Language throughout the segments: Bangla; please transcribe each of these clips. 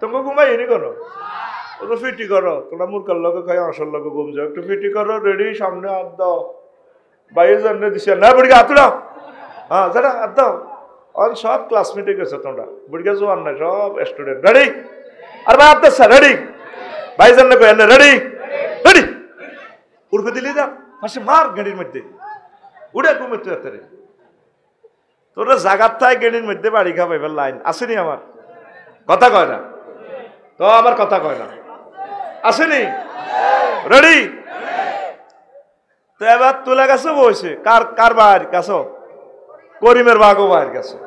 তোমাকে ঘুমাইনি করো, একটু ফিটি করো, তোমরা মুরকার লগে খাই আসল লগে ঘুম যাও, একটু ফিটি করো, রেডি, সামনে হাত দাও, বাইরে জন্য দিছে না বুড়িকে হাত দাও, হ্যাঁ যারা হাত দাও, সব ক্লাসমেটে গেছে তোমরা, বুড়িকে জোয়ান নাই, সব স্টুডেন্ট রেডি, আর ভাই হাত দিচ্ছে রেডি, ভাই জন্য রেডি রেডি, উড়বে দিলি যা পাশে মার গাড়ির মধ্যে উড়ে ঘুমেতে রে, তোরা জাগার থাই গাড়ির মধ্যে বাড়ি খাবাইবার লাইন আসেনি, আমার কথা কয় না তো, আমার কথা কয় না, আসেনি রেডি। তো এবার তুলে গেছে বসে কার বাইর গেছো, করিমের বাঘও বাইর গেছে,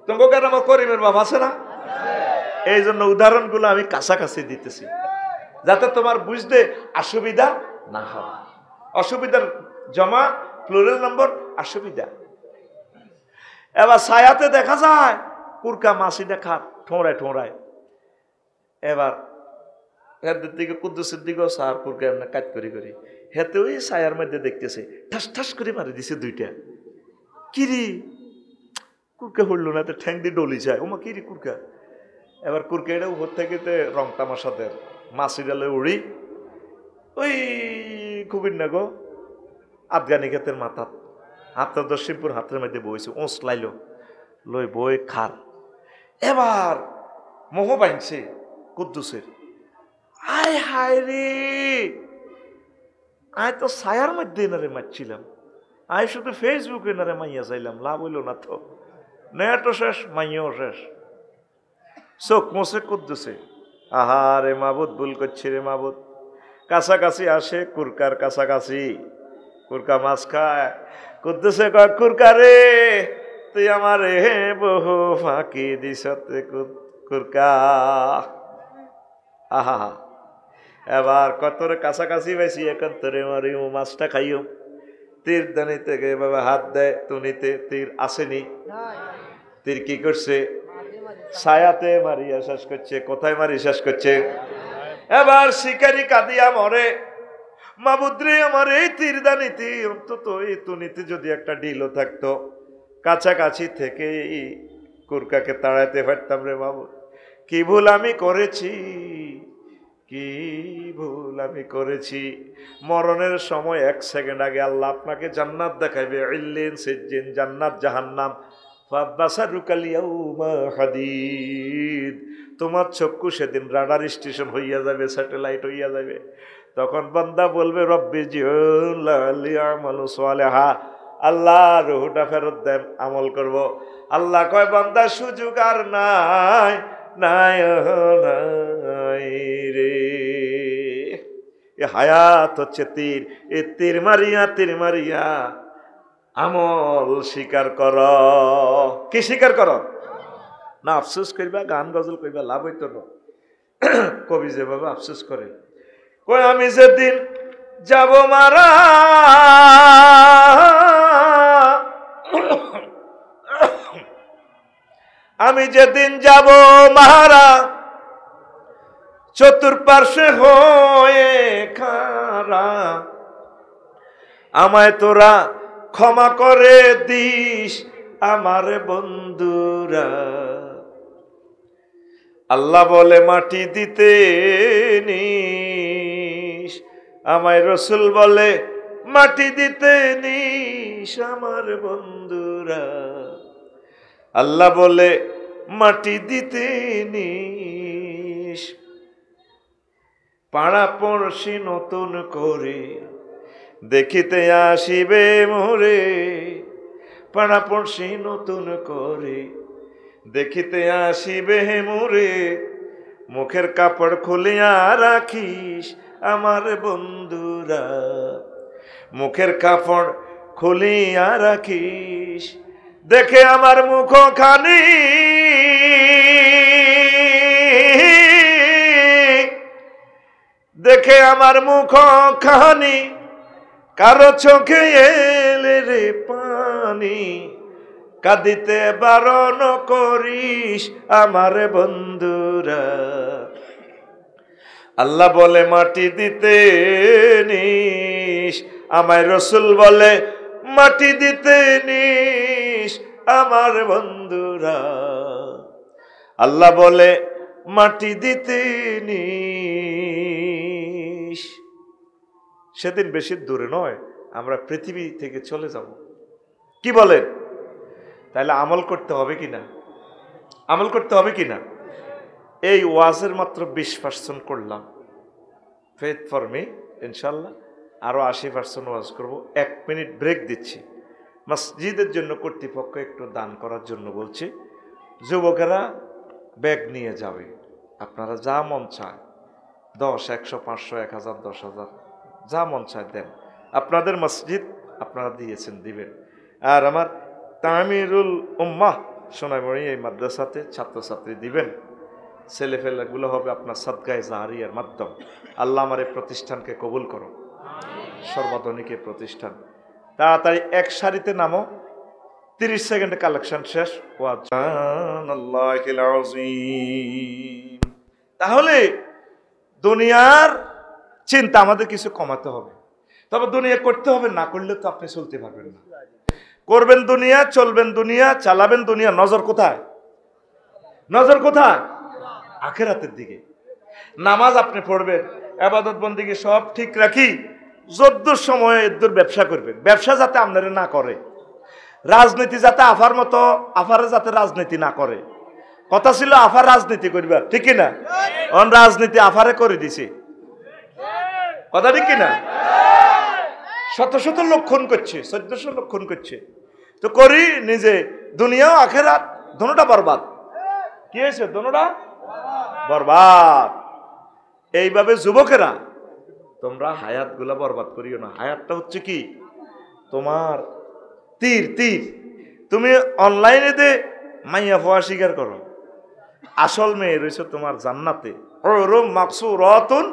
তোমাকে কেন আমার করিমের বাপ আছে না, এই জন্য উদাহরণগুলো আমি কাছাকাছি দিতেছি যাতে তোমার বুঝতে অসুবিধা না হয়। অসুবিধার জমা প্লুরাল নম্বর অসুবিধা। এবার ছায়াতে দেখা যায় কুরকা মাছি দেখা ঠোঁড়ায় ঠোঁড়ায়, এবার হেদের দিকে কুদ্দুসের দিকেও সার কুরকা এমনি কাজ করি করি, হেতে ওই ছায়ার মধ্যে দেখতেছে ঠাস ঠাস করে মারি দিছে দুইটা, কিরি কুরকা হইল না, তো ঠ্যাং দিয়ে ডলি যায়, ওমা কিরি কুরকা, এবার কুরকা এটা উপর থেকে রং তামাশাদের মাছি গেলে উড়ি ওই খুবির না গো আফগানি ক্ষেতের মাথা হাতটা দশিমপুর হাতের মধ্যে বইছে, ওঁস লাইল লই বই খার, এবার মোহ বাইনছে কুদ্দুসের, আয় হায় রে আয় তো ছায়ার মধ্যে এনারে মারছিলাম, আয় শুধু ফেসবুকে এনারে মাইয়া চাইলাম, লাভ হইল না তো, নেটও শেষ মাইয়াও শেষ, চোখ মোছে কুদ্দুসে, আহা রে মাবুদ ভুল করছি রে মাবুদ, কাছাকাছি আসে কুরকার কাছাকাছি, কুরকা মাছ খায়, কুদ্দুসে কয় কুরকা রে তুই আমার হে বহু ফাঁকি দিস কুরকা, আহা এবার কতরে কাছাকাছি বেশি এখন তোরে মারি মাছটা খাইও, তীর দানি থেকে বাবা হাত দেয় তুনিতে, তীর আসেনি, তীর কি করছে ছায়াতে মারিয়া শেষ করছে, কোথায় মারি শেষ করছে, এবার শিকারি কাঁদিয়া মরে, মাবুদ্রে আমার এই তীরদানিতে অন্তত এই তুনিতে যদি একটা ডিলও থাকতো, কাছাকাছি থেকে কুরকাকে তাড়াইতে পারতাম রে মাবুদ, কি ভুল আমি করেছি, কি ভুল আমি করেছি। মরণের সময় 1 সেকেন্ড আগে আল্লাহ আপনাকে জান্নাত দেখাইবে, ইল্লিন সিজ্জিন, জান্নাত জাহান্নাম, হাদিদ, তোমার চক্ষু সেদিন রাডার স্টেশন হইয়া যাবে, স্যাটেলাইট হইয়া যাবে, তখন বান্দা বলবে রব্বি জিউল্লাহি আমালু সালিহা, আল্লাহ রুহটা ফেরত দেন আমল করব, আল্লাহ কয় বান্দা সুযোগ আর নাই নাই নাই রে, এ হায়াত হচ্ছে তীর, এ তীর মারিয়া আমল স্বীকার কর, কি স্বীকার কর না, আফসোস করবা, গান গজল করবা, লাভ হইতো না। কবি যেভাবে আফসোস করে, কই আমি যেদিন যাব মারা, আমি যেদিন যাব মারা, চতুর্পার্শ্বে হয়ে খারা, আমায় তোরা ক্ষমা করে দিস আমার বন্ধুরা, আল্লাহ বলে মাটি দিতে নিস, আমায় রসুল বলে মাটি দিতে নিস আমার বন্ধুরা, আল্লাহ বলে মাটি দিতে নিস, পাড়া পড়শি নতুন করে দেখিতে আসিবে মোরে, পাড়া পড়শি নতুন করে দেখিতে আসিবে মোরে, মুখের কাপড় খুলিয়া রাখিস আমার বন্ধুরা, মুখের কাপড় খুলিয়া রাখিস, দেখে আমার মুখ খানি দেখে আমার মুখ খানি, কারো চোখে এলে রে পানি, কাঁদিতে বারণ করিস আমার বন্ধুরা, আল্লাহ বলে মাটি দিতে নিস, আমায় রসুল বলে মাটি দিতে নিস আমার বন্ধুরা, আল্লাহ বলে মাটি দিতে নিস। সেদিন বেশি দূরে নয়, আমরা পৃথিবী থেকে চলে যাব। কি বলেন? তাহলে আমল করতে হবে কিনা? আমল করতে হবে কিনা? এই ওয়াজের মাত্র 20% করলাম। ফেথ ফর মি, ইনশাল্লাহ আরো 80% ওয়াজ করব। 1 মিনিট ব্রেক দিচ্ছি। মসজিদের জন্য কর্তৃপক্ষ একটু দান করার জন্য বলছি। যুবকেরা ব্যাগ নিয়ে যাবে, আপনারা যা মন চায় 10, 100, 500, 1000, 10,000 যা মন চায় দেন। আপনাদের মসজিদ আপনারা দিয়েছেন, দিবেন। আর আমার তামিরুল উম্মাহ সোনাইমুড়ি এই মাদ্রাসাতে ছাত্রছাত্রী দিবেন। ছেলেফেলাগুলো হবে আপনার সাদগায়ে জারিয়ার মাধ্যম। আল্লাহ আমার এই প্রতিষ্ঠানকে কবুল করো, সর্বাধুনিক প্রতিষ্ঠান। তাড়াতাড়ি এক সারিতে নামো, 30 সেকেন্ডে কালেকশন শেষ। তাহলে দুনিয়ার চিন্তা আমাদের কিছু কমাতে হবে। তবে দুনিয়া করতে হবে, না করলে তো আপনি চলতে পারবেন না। করবেন দুনিয়া, চলবেন দুনিয়া, চালাবেন দুনিয়া। নজর কোথায়? নজর কোথায়? আখিরাতের দিকে। নামাজ আপনি পড়বেন, ইবাদত বন্দেগী সব ঠিক রাখি, যদ্দূর সময়ে এদ্দূর ব্যবসা করবেন। ব্যবসা যাতে আপনারা না করে, রাজনীতি যাতে আফার মতো আফারে যাতে রাজনীতি না করে। কথা ছিল আফার রাজনীতি করবে, ঠিক কিনা? অন রাজনীতি আফারে করে দিছে, কথা ঠিক কিনা? শত শত লক্ষণ করছে, 1400 লক্ষণ করছে। তো করি নিজে, দুনিয়াও আখেরাত দোনোটা বরবাদ। কি হয়েছে? দোনোটা বরবাদ। এইভাবে যুবকেরা তোমরা হায়াত গুলা বরবাদ করিও না। হায়াতটা হচ্ছে কি? তোমার তীর। তুমি অনলাইনে দে মাইয়া ফোয়া স্বীকার করো, আসল মেয়ে রয়েছে তোমার জান্নাতে। মাকসুরাতুন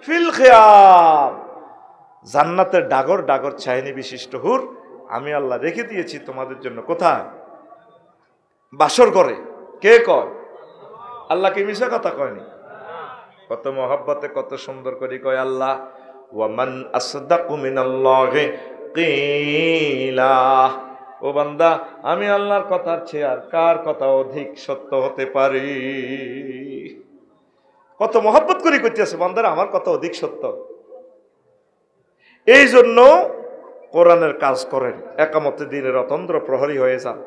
ফিল খিয়াম, জান্নাতের ডাগর ডাগর ছায়নি বিশিষ্ট হুর আমি আল্লাহ রেখে দিয়েছি তোমাদের জন্য। কোথায়? বাসর করে। কে কয়? আল্লাহ কি মিশা কথা কয়নি? কত মহব্বতে কত সুন্দর করে কয় আল্লাহ, ওয়ামান আসদাকু মিনাল্লাহি কিলা। ও বান্দা, আমি আল্লাহর কথার চেয়ে আর কার কথা অধিক সত্য হতে পারি? কত মহব্বত করে করতেছে বান্দারা, আমার কথা অধিক সত্য। এই জন্য কোরআনের কাজ করেন, একামতে দিনের অতন্দ্র প্রহরী হয়ে যান,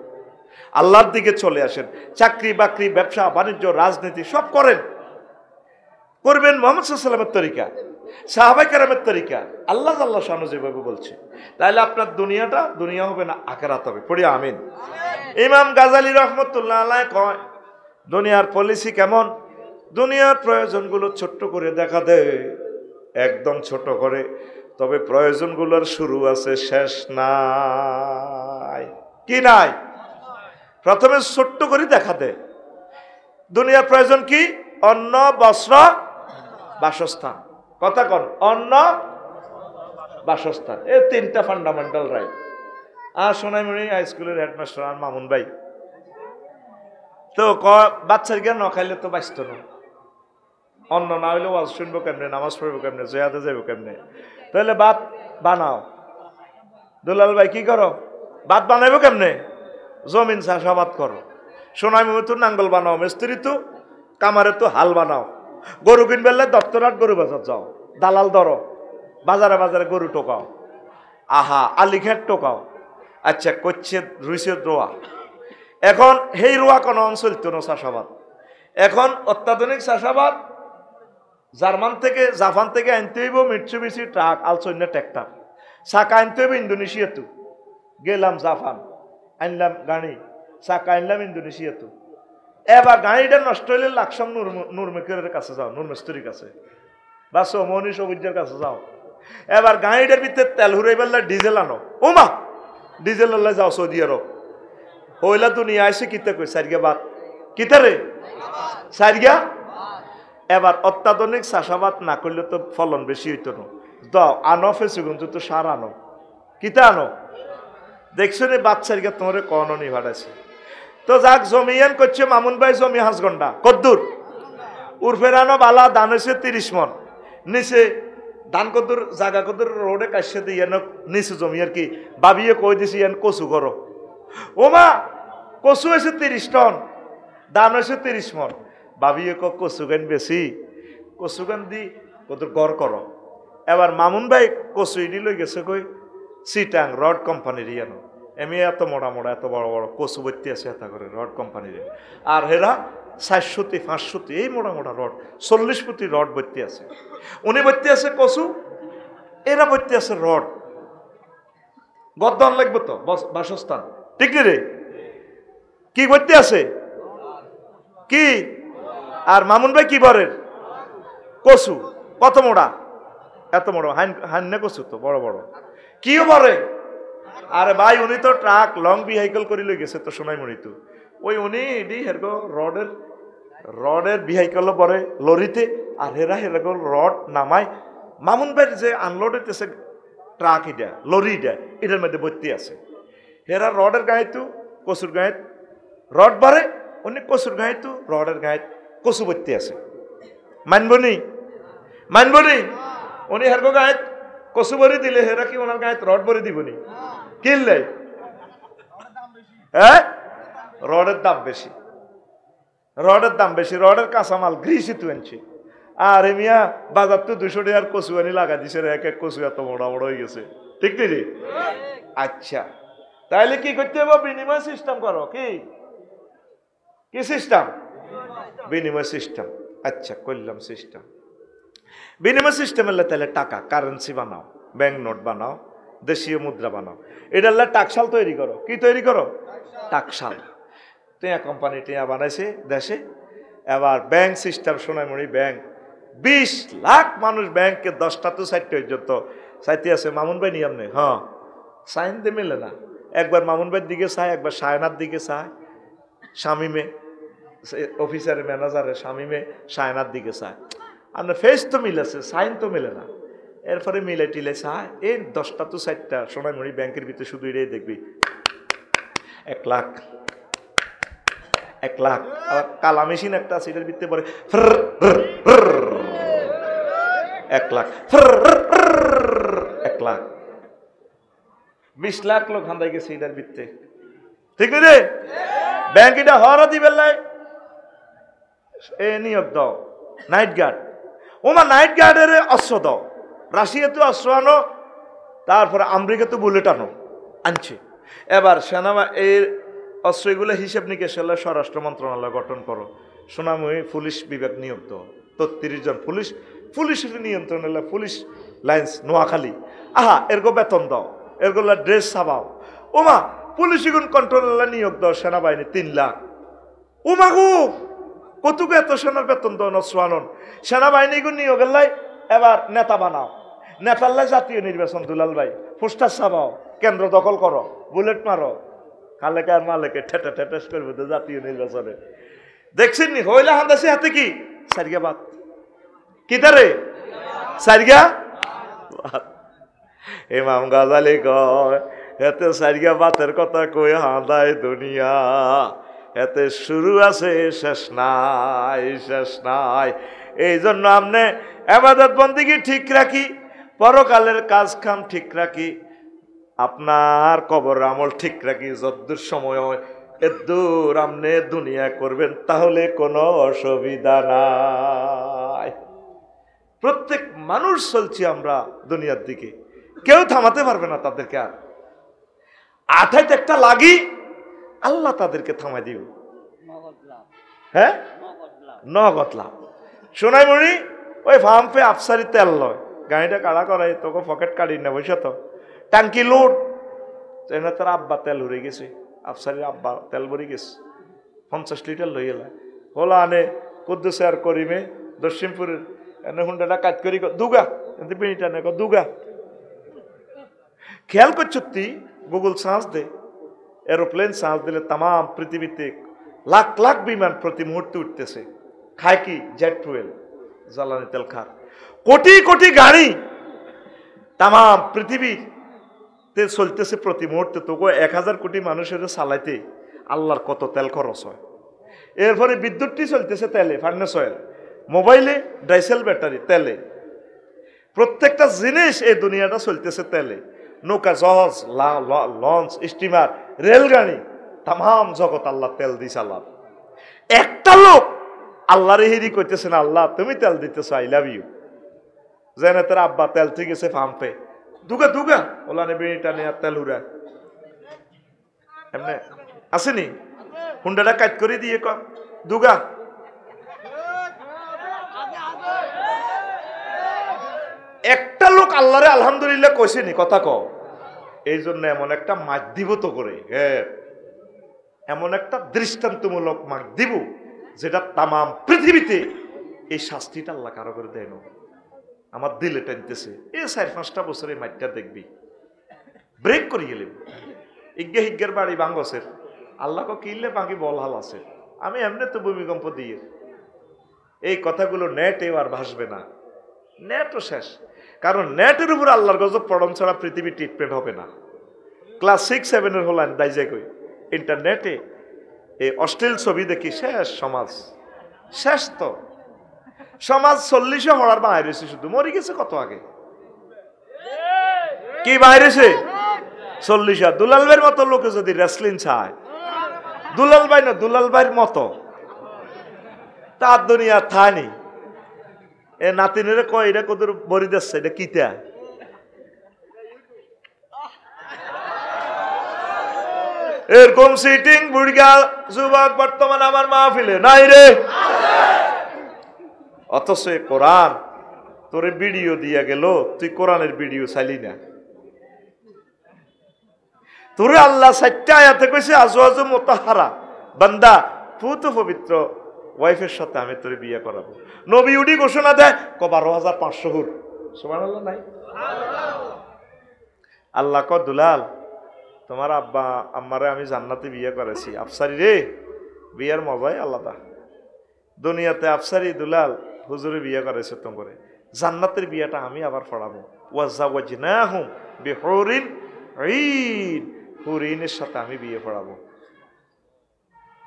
আল্লাহর দিকে চলে আসেন। চাকরি বাকরি, ব্যবসা বাণিজ্য, রাজনীতি সব করেন, করবেন মুহাম্মদ সাল্লাল্লাহু আলাইহি ওয়াসাল্লামের তরিকা, সাহাবায়ে কেরামের তরিকা, আল্লাহ শানু যেভাবে বলছে। তাহলে আপনার দুনিয়াটা দুনিয়া হবে না, আখিরাত হবে। পড়ি আমিন। ইমাম গাজালি রহমতুল্লাহ আলাইহি কয়, দুনিয়ার পলিসি কেমন? দুনিয়ার প্রয়োজনগুলো ছোট্ট করে দেখা দেয়, একদম ছোট করে। তবে প্রয়োজনগুলোর শুরু আছে, শেষ নাই। কি নাই? প্রথমে ছোট্ট করে দেখা দেয়। দুনিয়ার প্রয়োজন কি? অন্ন, বস্ত্র, বাসস্থান। কথা কন, অন্ন, বাসস্থান, এই 3টা ফান্ডামেন্টাল রাইট। আর সোনাইমুড়ি হাই স্কুলের হেডমাস্টার আর মামুন ভাই তো বাচ্চার জ্ঞান না খাইলে তো বাঁচত না। অন্ন না হইলে ওয়াজ শুনবো কেমনে, নামাজ পড়বো কেমনে, জয়াতে যাবো কেমনে? তাহলে ভাত বানাও। দুলাল ভাই কি করো? ভাত বানাইবো কেমনে? জমিন চাষাবাদ করো। সোনাইমুড়ি তো নাঙ্গল বানাও, মিস্ত্রি তো কামারে তো হাল বানাও। গরু কিনবেলে দপ্তরাট গরু বাজার যাও, দালাল ধরো, বাজারে বাজারে গরু টোকাও, আহা আলিঘাট টোকাও। আচ্ছা করছে রুইছে রোয়া। এখন সেই রোয়া কোনো অঞ্চল তো না চাষাবাদ। এখন অত্যাধুনিক চাষাবাদ জার্মান থেকে, জাপান থেকে আনতে হইব মিটসুবিশি ট্রাক, আলচন্যা ট্র্যাক্টর। চাকা আনতে হইব ইন্দোনেশিয়াতো। গেলাম জাপান, আনলাম গাড়ি, চাকা আনলাম ইন্দোনেশিয়াতো। এবার গাড়িটা নষ্ট হইলে লাকসাম নূর মেকের কাছে যাও, নূর মিস্ত্রির কাছে, বা সমনি সবুজের কাছে যাও। এবার গাড়িটার ভিতরে তেল হুরাই বেলা ডিজেল আনো। ওমা ডিজেল আল্লাহ যাও সৌদি আরব। হইলা দুনিয়া আইসে কিতা কই সারিগা বাদ কিতা রে সারিগা। এবার অত্যাধুনিক চাষাবাদ না করলে তো ফলন বেশি হইতো না। দাও আনো ফেসুগুন তো সার আনো, কিতা আনো? দেখছো রে বাচ্চারিগা তোমার কননি ভাড়াছে। তো যাক জমিয়ান করছে মামুন ভাই, জমি 5 ঘন্টা কদ্দুর উর্ফেরানো বালা ধান হয়েছে 30 মন। নিচে ধান কদ্দুর জাগা কদ্দুর রোডে কাশে দিয়ে নিচে জমি আর কি বাবিয়ে কই দিছি এন কচু করো। ও মা কচু হয়েছে 30 টন, ধান হয়েছে 30 মন। ভাবিয়ে কচুগান বেশি কচুগান দি কত গড় করো এবার মামুন ভাই কচু ইডি লই গেছে কই সিটাং রড কোম্পানির ইয়ানো এমনি এত মোড়া মোড়া এত বড় বড় কচু ভর্তি আছে এত করে রড কোম্পানির আর হেরা 400 500 এই মোড়া মোড়া রড 40 ফুটি রড ভর্তি আছে উনি ভর্তি আছে কচু এরা ভর্তি আছে রড গদ্দান লাগবে তো বাসস্থান ঠিক রে কি ভর্তি আছে কি আর মামুন ভাই কি বলেন কচু কত মোড়া এত মোড়া হান্নে কচু তো বড় বড় কি বলে আরে ভাই উনি তো ট্রাক লং ভেহিকল করে লই গেছে তো সোনাইমুড়ি তো ওই উনি এডি হেরগো রডের ভেহিকল পরে লরিতে আর হেরগো রড নামায় মামুন ভাই যে আনলোড হইতেছে ট্রাক এটা লরি এটার মধ্যে ভর্তি আছে হেরা রডের গায়ে তো কচুর গায়ে রড বাড়ে উনি কচুর গায়ে তো রডের গায়ে কচু ভর্তি আছে মানবনি উনি হেরগো গায়ে কচু ভরি দিলে হেরা কি ওনার গায়ে রড ভরি দিবনি কিনলে হ্যাঁ রডের দাম বেশি রডের কাঁচামাল গ্রিসি তু আনছি আর মিয়া বাজার তো 200 টাকার কচু আনি লাগা দিছে এক এক কচু এত বড় বড় হয়ে গেছে ঠিক রে আচ্ছা তাহলে কি করতে হবে বিনিময় সিস্টেম করো কি সিস্টেম বিনিময় সিস্টেম আচ্ছা করলাম সিস্টেম বিনিময় সিস্টেম হলে তাহলে টাকা কারেন্সি বানাও ব্যাংক নোট বানাও দেশীয় মুদ্রা বানাও এটা টাকশাল তৈরি করো কি তৈরি করো টাকশাল টিয়া কোম্পানি টিয়া বানাইছে দেশে এবার bank system Sonaimuri bank 20 lakh মানুষ ব্যাংকে 10টা তো 4টা পর্যন্ত চাইতে আছে মামুন ভাই নিয়ম নেই হ্যাঁ সাইন দিয়ে মেলে না একবার মামুন ভাইয়ের দিকে চায় একবার সায়নার দিকে চায় শামিমে অফিসারের ম্যানেজারের শামিমে সায়নার দিকে চায় আপনার ফেস তো মিলেছে সাইন তো মেলে না এরপরে মিলে টিলে চায় এই 10টা তো 4টা সোনাইমুড়ি ব্যাংকের ভিতরে শুধু এটাই দেখবি 1 লাখ আবার কালা মেশিন একটা আছে এটার ভিতরে পরে 1 লাখ 1 লাখ 20 লাখ লোক হান্দাই গেছে এটার ভিতরে ঠিক রে ব্যাংক এটা হরা দিবেন লাই এ নিয়োগ দাও নাইট গার্ড ওমা নাইট গার্ডের অস্ত্র দাও রাশিয়াতে অস্ত্র আনো তারপরে আমেরিকাতে বুলেট আনছে এবার সেনা এর অস্ত্রগুলো হিসেব নিকেশ হলে স্বরাষ্ট্র মন্ত্রণালয় গঠন করো সোনামুড়ি পুলিশ বিভাগ নিয়োগ দাও 33 জন পুলিশের নিয়ন্ত্রণ হলে পুলিশ লাইন্স নোয়াখালী আহা এরকম বেতন দাও এরগুলো ড্রেস ছাপাও ওমা পুলিশ গুণ কন্ট্রোল নিয়োগ দাও সেনাবাহিনী 3 লাখ ওমা গো কতটুকু এত সেনার বেতন দাও অস্ত্র আনন সেনাবাহিনী গুণ নিয়োগের লাই এবার নেতা বানাও নেতাল্লাই জাতীয় নির্বাচন দুলাল ভাই পোস্টার ছাপাও কেন্দ্র দখল করো বুলেট মারো কালেকে আর মালেকে ঠেটেস করবে তো জাতীয় নির্বাচনে দেখছেন নি হইলে হান্দাসি হাতে কি সারিগা বাত কি তারে সারিগা ইমাম গাজালি কয় এতে সারিগা বাতের কথা কই হাঁদায় দুনিয়া এতে শুরু আছে শেষ নাই এই জন্য আপনি ইবাদত বন্দেগী ঠিক রাখি পরকালের কাজ কাম ঠিক রাখি আপনার কবর আমল ঠিক রাখি যদ্দূর সময় হয় এদ্দূর আপনি দুনিয়া করবেন তাহলে কোনো অসুবিধা নাই প্রত্যেক মানুষ চলছি আমরা দুনিয়ার দিকে কেউ থামাতে পারবে না তাদেরকে আর আঠাইতে একটা লাগি আল্লাহ তাদেরকে থামাই দিব হ্যাঁ নগদ লাভ সোনাইমুড়ি ওই ফার্মপে আফসারি তেল লয় গাড়িটা কাড়া করাই তোকে পকেট কাটি না বসে তো টাঙ্কি লোড তার আব্বা তেল উড়ে গেছে আফসারির আব্বা তেল ভরে গেছে 50 লিটার লই এলা হলা আনে কুদ্দুসে আর করিমে দক্ষিণপুরের এনে হুন্ডাটা কাজ করি দুগা এতে পিনিটা নে দুগা খেয়াল করছ তুই গুগল সার্চ দে এরোপ্লেন সার্চ দিলে তাম পৃথিবীতে লাখ লাখ বিমান প্রতি মুহূর্তে উঠতেছে খায় কি জেট ফুয়েল জ্বালানি তেল খার কোটি কোটি গাড়ি তাম পৃথিবীতে চলতেছে প্রতি মুহূর্তে তোকে 1000 কোটি মানুষের চালাইতে আল্লাহর কত তেল খরচ হয় এরপরে বিদ্যুৎটি চলতেছে তেলে ফার্নেস অয়েল মোবাইলে ডাইসেল ব্যাটারি তেলে প্রত্যেকটা জিনিস এই দুনিয়াটা চলতেছে তেলে নৌকা জাহাজ লঞ্চ স্টিমার রেলগাড়ি তাম জগৎ আল্লাহ তেল দিয়ে চালান একটা লোক আল্লাহরে হিরি কইতেছেন, আল্লাহ তুমি তেল দিতেছ, আই লাভ ইউ। যেন তার আব্বা তেল ঠিক আছে পাম্পে, দুগা দুগা ওলানে বেড়িটা নিয়ে তেল হুরা এমনি আসেনি, হুন্ডাটা কাট করে দিয়ে ক দুগা। একটা লোক আল্লাহরে আলহামদুলিল্লাহ কইছেনি, কথা ক। এই জন্য এমন একটা মাছ দিব তো করে, হ্যাঁ এমন একটা দৃষ্টান্তমূলক মাছ দিব যেটা তামাম পৃথিবীতে এই শাস্তিটা আল্লাহ কারো করে দেয় না। আমার দিলে টানতেছে, এই 4-5টা বছর এই মাঠটা দেখবি ব্রেক করে গেলে ইজ্ঞে হিজ্ঞের বাড়ি বাঙ্গসের আল্লাহ কিনলে বাকি বল হাল আছে। আমি এমনি তো ভূমিকম্প দিয়ে এই কথাগুলো নেটে আর ভাসবে না, নেটও শেষ। কারণ নেটের উপর আল্লাহর গজব পড়ন ছাড়া পৃথিবী ট্রিটমেন্ট হবে না। ক্লাস 6-7 হলেন দাইজে কই ইন্টারনেটে এই অশ্লীল ছবি দেখি, শেষ সমাজ, শেষ তো সমাজ। 40 হওয়ার বাইরে শুধু মরে গেছে কত আগে, কি বাইরেছে 40। দুলাল ভাইয়ের মতো লোকে যদি রেসলিং চায়, দুলাল ভাই না দুলাল ভাইয়ের মতো, তার দুনিয়া থানি। এ নাতিনের কয় এটা কত বরি দিচ্ছে, এটা কিতা এরকম সিটিং বুড়িগা যুবক বর্তমান আমার মাহফিলে নাই রে। অথচ কোরআন তোরে ভিডিও দিয়া গেল, তুই কোরআনের ভিডিও চাইলি না। তোরে আল্লাহ 4টা আয়াতে কইছে আজওয়াজু মুতাহহারা, বান্দা পুত পবিত্র ওয়াইফের সাথে আমি তোরে বিয়ে করাবো। নবী উডি ঘোষণা দেয় 12,500 হুর, সুবহানাল্লাহ নাই। আল্লাহ ক দুলাল তোমার আব্বা আম্মারে আমি জান্নাতে বিয়ে করেছি, আফসারি রে বিয়ের মজাই আলাদা। দুনিয়াতে আফসারি দুলাল হুজুরে বিয়ে করেছে তোমারে, জান্নাতের বিয়েটা আমি আবার পড়াবো। ওয়াজাওয়াজনাহুম বিহুরিন ঈন, হুরিনের সাথে আমি বিয়ে পড়াবো।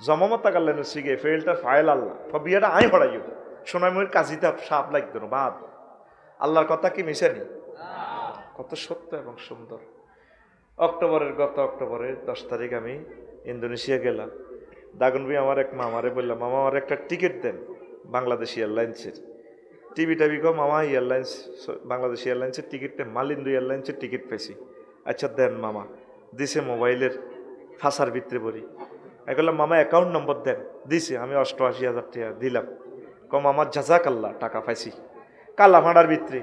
জমামতা গাল্লেন সিগে ফেলটা ফাইল আল্লাহ বিয়েটা আমি পড়াইও। সোনাময়ূর কাজীতে সাপ লাগতো না বাদ। আল্লাহর কথা কি মিশানি, কত সত্য এবং সুন্দর। গত অক্টোবরের 10 তারিখ আমি ইন্দোনেশিয়া গেলাম। দাগনবি আমার এক মামারে বললাম, মামা আমার একটা টিকিট দেন বাংলাদেশ এয়ারলাইন্সের। টিভি কো মামা এয়ারলাইন্স, বাংলাদেশ এয়ারলাইন্সের টিকিটটা মালিন্দু এয়ারলাইন্সের টিকিট পেয়েছি। আচ্ছা দেন মামা, দিছে মোবাইলের ফাঁসার ভিতরে বলি। আমি বললাম মামা অ্যাকাউন্ট নম্বর দেন, দিছে। আমি 88,000 টাকা দিলাম। কম আমার জাজাকাল্লাহ টাকা পাইছি কালা ভাড়ার ভিতরে।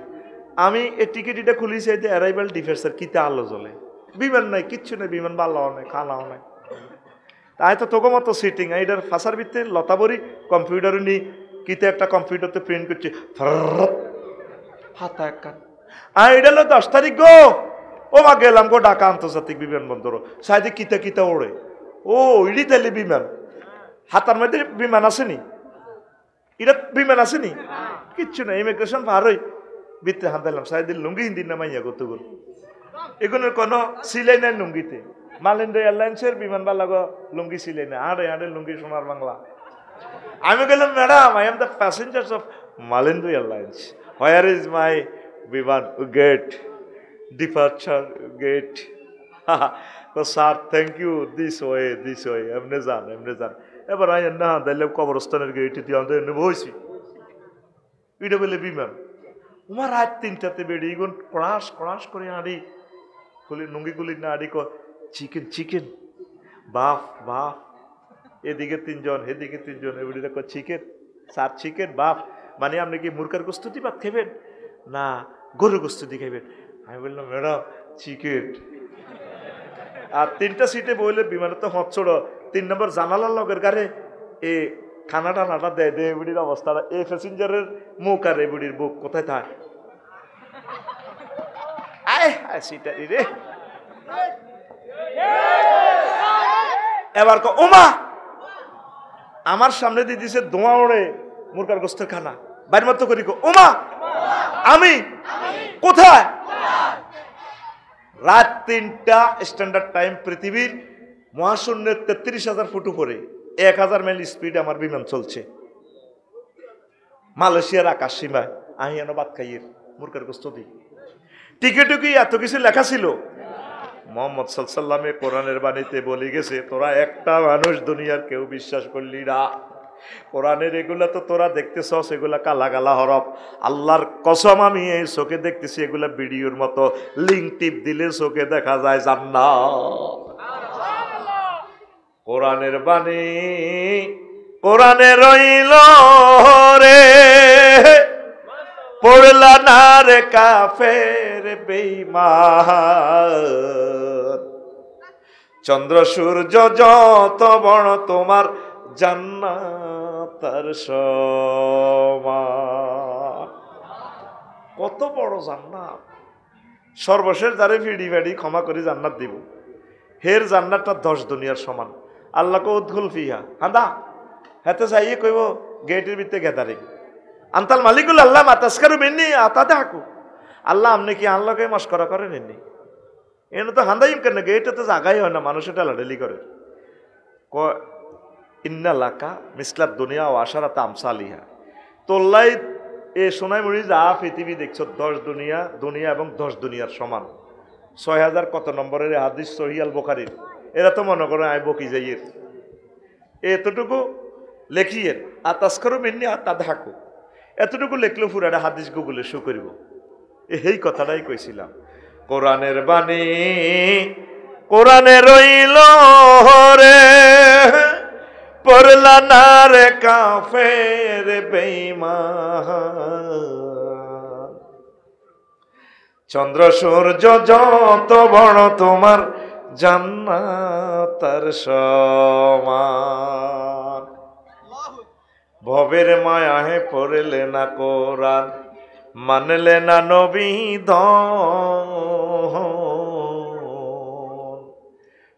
আমি এই টিকিট এটা খুলিছি, এই যে অ্যারাইভাল ডিফেন্সের কিতে আলো জ্বলে, বিমান নাই কিচ্ছু নেই, বিমান বাল্লাও নাই খানাও নাই। তাই তো তোকে মতো সিটিং এইটার ফাঁসার ভিতরে লতাবরি কম্পিউটারে নি কিতে একটা কম্পিউটারতে প্রিন্ট করছে হাতা এক কান। আর এটা হলো 10 তারিখ গো, ও মা গেলাম গো ঢাকা আন্তর্জাতিক বিমানবন্দর, সাইডে কিতা কিতা ওড়ে। ও ইডি তাইলে বিমান, হাতার মধ্যে বিমান আসেনি, এটা বিমান আসেনি কিচ্ছু না। ইমিগ্রেশন পার হই ভিতরে হাত দিলাম, সাইডে লুঙ্গি হিন্দি না মাইয়া কতগুলো, এগুলোর কোনো সিলাই নাই লুঙ্গিতে। মালিন্দু এয়ারলাইন্সের বিমানবালা লুঙ্গি সিলাই না, আড়ে লুঙ্গি সোনার বাংলা। আমি গেলাম madam I am the passengers of Malindo airlines, where is my বিমান gate departure gate. Sir thank you, this way এমনি যান এমনি যান। এবার আই না দিলে কবরস্থানের গেটে দিয়ে আমাদের এমনি বইছি, এটা বলে বিমান। আমার রাত 3টাতে বেড়ে এগুন ক্রাশ করে আড়ি খুলি নুঙ্গি গুলি না আড়ি চিকেন বাফ বাফ, এদিকে 3জন এদিকে 3জন, এবারে চিকেন স্যার চিকেন বাফ। মানে আপনি কি মুরকার গোস্ত দিয়ে ভাত খাবেন না গরুর গোস্ত দিয়ে খাবেন? আমি বললাম ম্যাডাম চিকেন। আর 3টা সিটে বইলে বিমানে তো হচ্ছড় 3 নম্বর জানালার লগের গাড়ে এ খানা টানাটা দেয় দে এবিডির অবস্থাটা, এ প্যাসেঞ্জারের মুখ আর এবিডির বুক কোথায় থাক সিটারি রে। এবার ওমা আমার সামনে দিয়ে দিছে ধোঁয়া ওড়ে মুরকার গোস্তের খানা, বাইর মতো করি ওমা আমি কোথায়? রাত 3টা স্ট্যান্ডার্ড টাইম, পৃথিবীর মহাশূন্যের 33,000 ফুট উপরে 1000 মাইল স্পিড আমার বিমান চলছে মালয়েশিয়ার আকাশ সীমায়। আমি এনে ভাত খাইয়ের মুরকার গোস্ত দিই। টিকিটে কি এত কিছু লেখা ছিল? মোহাম্মদ সাল্লাল্লাহু কোরআনের বাণীতে বলে গেছে, তোরা একটা মানুষ দুনিয়ার কেউ বিশ্বাস করলি না, কোরআনের এগুলা তো তোরা দেখতেছস, এগুলা কালা কালা হরফ। আল্লাহর কসম আমি এই চোখে দেখতেছি, এগুলা ভিডিওর মতো। লিঙ্ক টিপ দিলে চোখে দেখা যায় জান্নাত। কোরআনের বাণী কোরআনে রইল রে, পড়লা না রে কাফের বেঈমান। চন্দ্র সূর্য যত বড় তোমার জান্নাত তার সমান। কত বড় জান্নাত! সর্বশেষ যারে ভিড়ি ভাড়ি ক্ষমা করে জান্নাত দিব, হের জান্নাতটা 10 দুনিয়ার সমান। আল্লাহকে উদ্গুল ফিহা হাদা হাতে চাইয়ে কইব গেটের ভিতরে গ্যাদারিং আন্তাল মালিকুল আল্লাহ মাতাসকারু মিন্নি আতাদে হাকু। আল্লাহ আপনি কি আল্লাহকে মস্করা করেন এমনি? এনে তো হান্দাইম কেন, গেটে তো জায়গাই হয় না, মানুষ এটা লাডেলি করে। ইন্না লাকা মিসলাত দুনিয়া ও আশারাত আমসালিহা। তোল্লাই এ সোনাই মুড়ি যা পৃথিবী দেখছ 10 দুনিয়া, দুনিয়া এবং 10 দুনিয়ার সমান। 6000 কত নম্বরের হাদিস সহিহ আল বুখারীর। এরা তো মনে করে আই বকি যাইয়ের এতটুকু লেখিয়ের আতাসকারু মিন্নি আতাদহাকু, এতটুকু লেখলো পুরাটা হাদিস গুগলে শো করিব। এই কথাটাই কইছিলাম। কোরআনের বাণী কোরআনে রইল রে, পড়লা না রে কাফের বেঈমান। চন্দ্র সূর্য যত বড় তোমার জান্নাত তার সমান। ভবের মায়াহে পড়লে না কোরআন, মানলে না নবী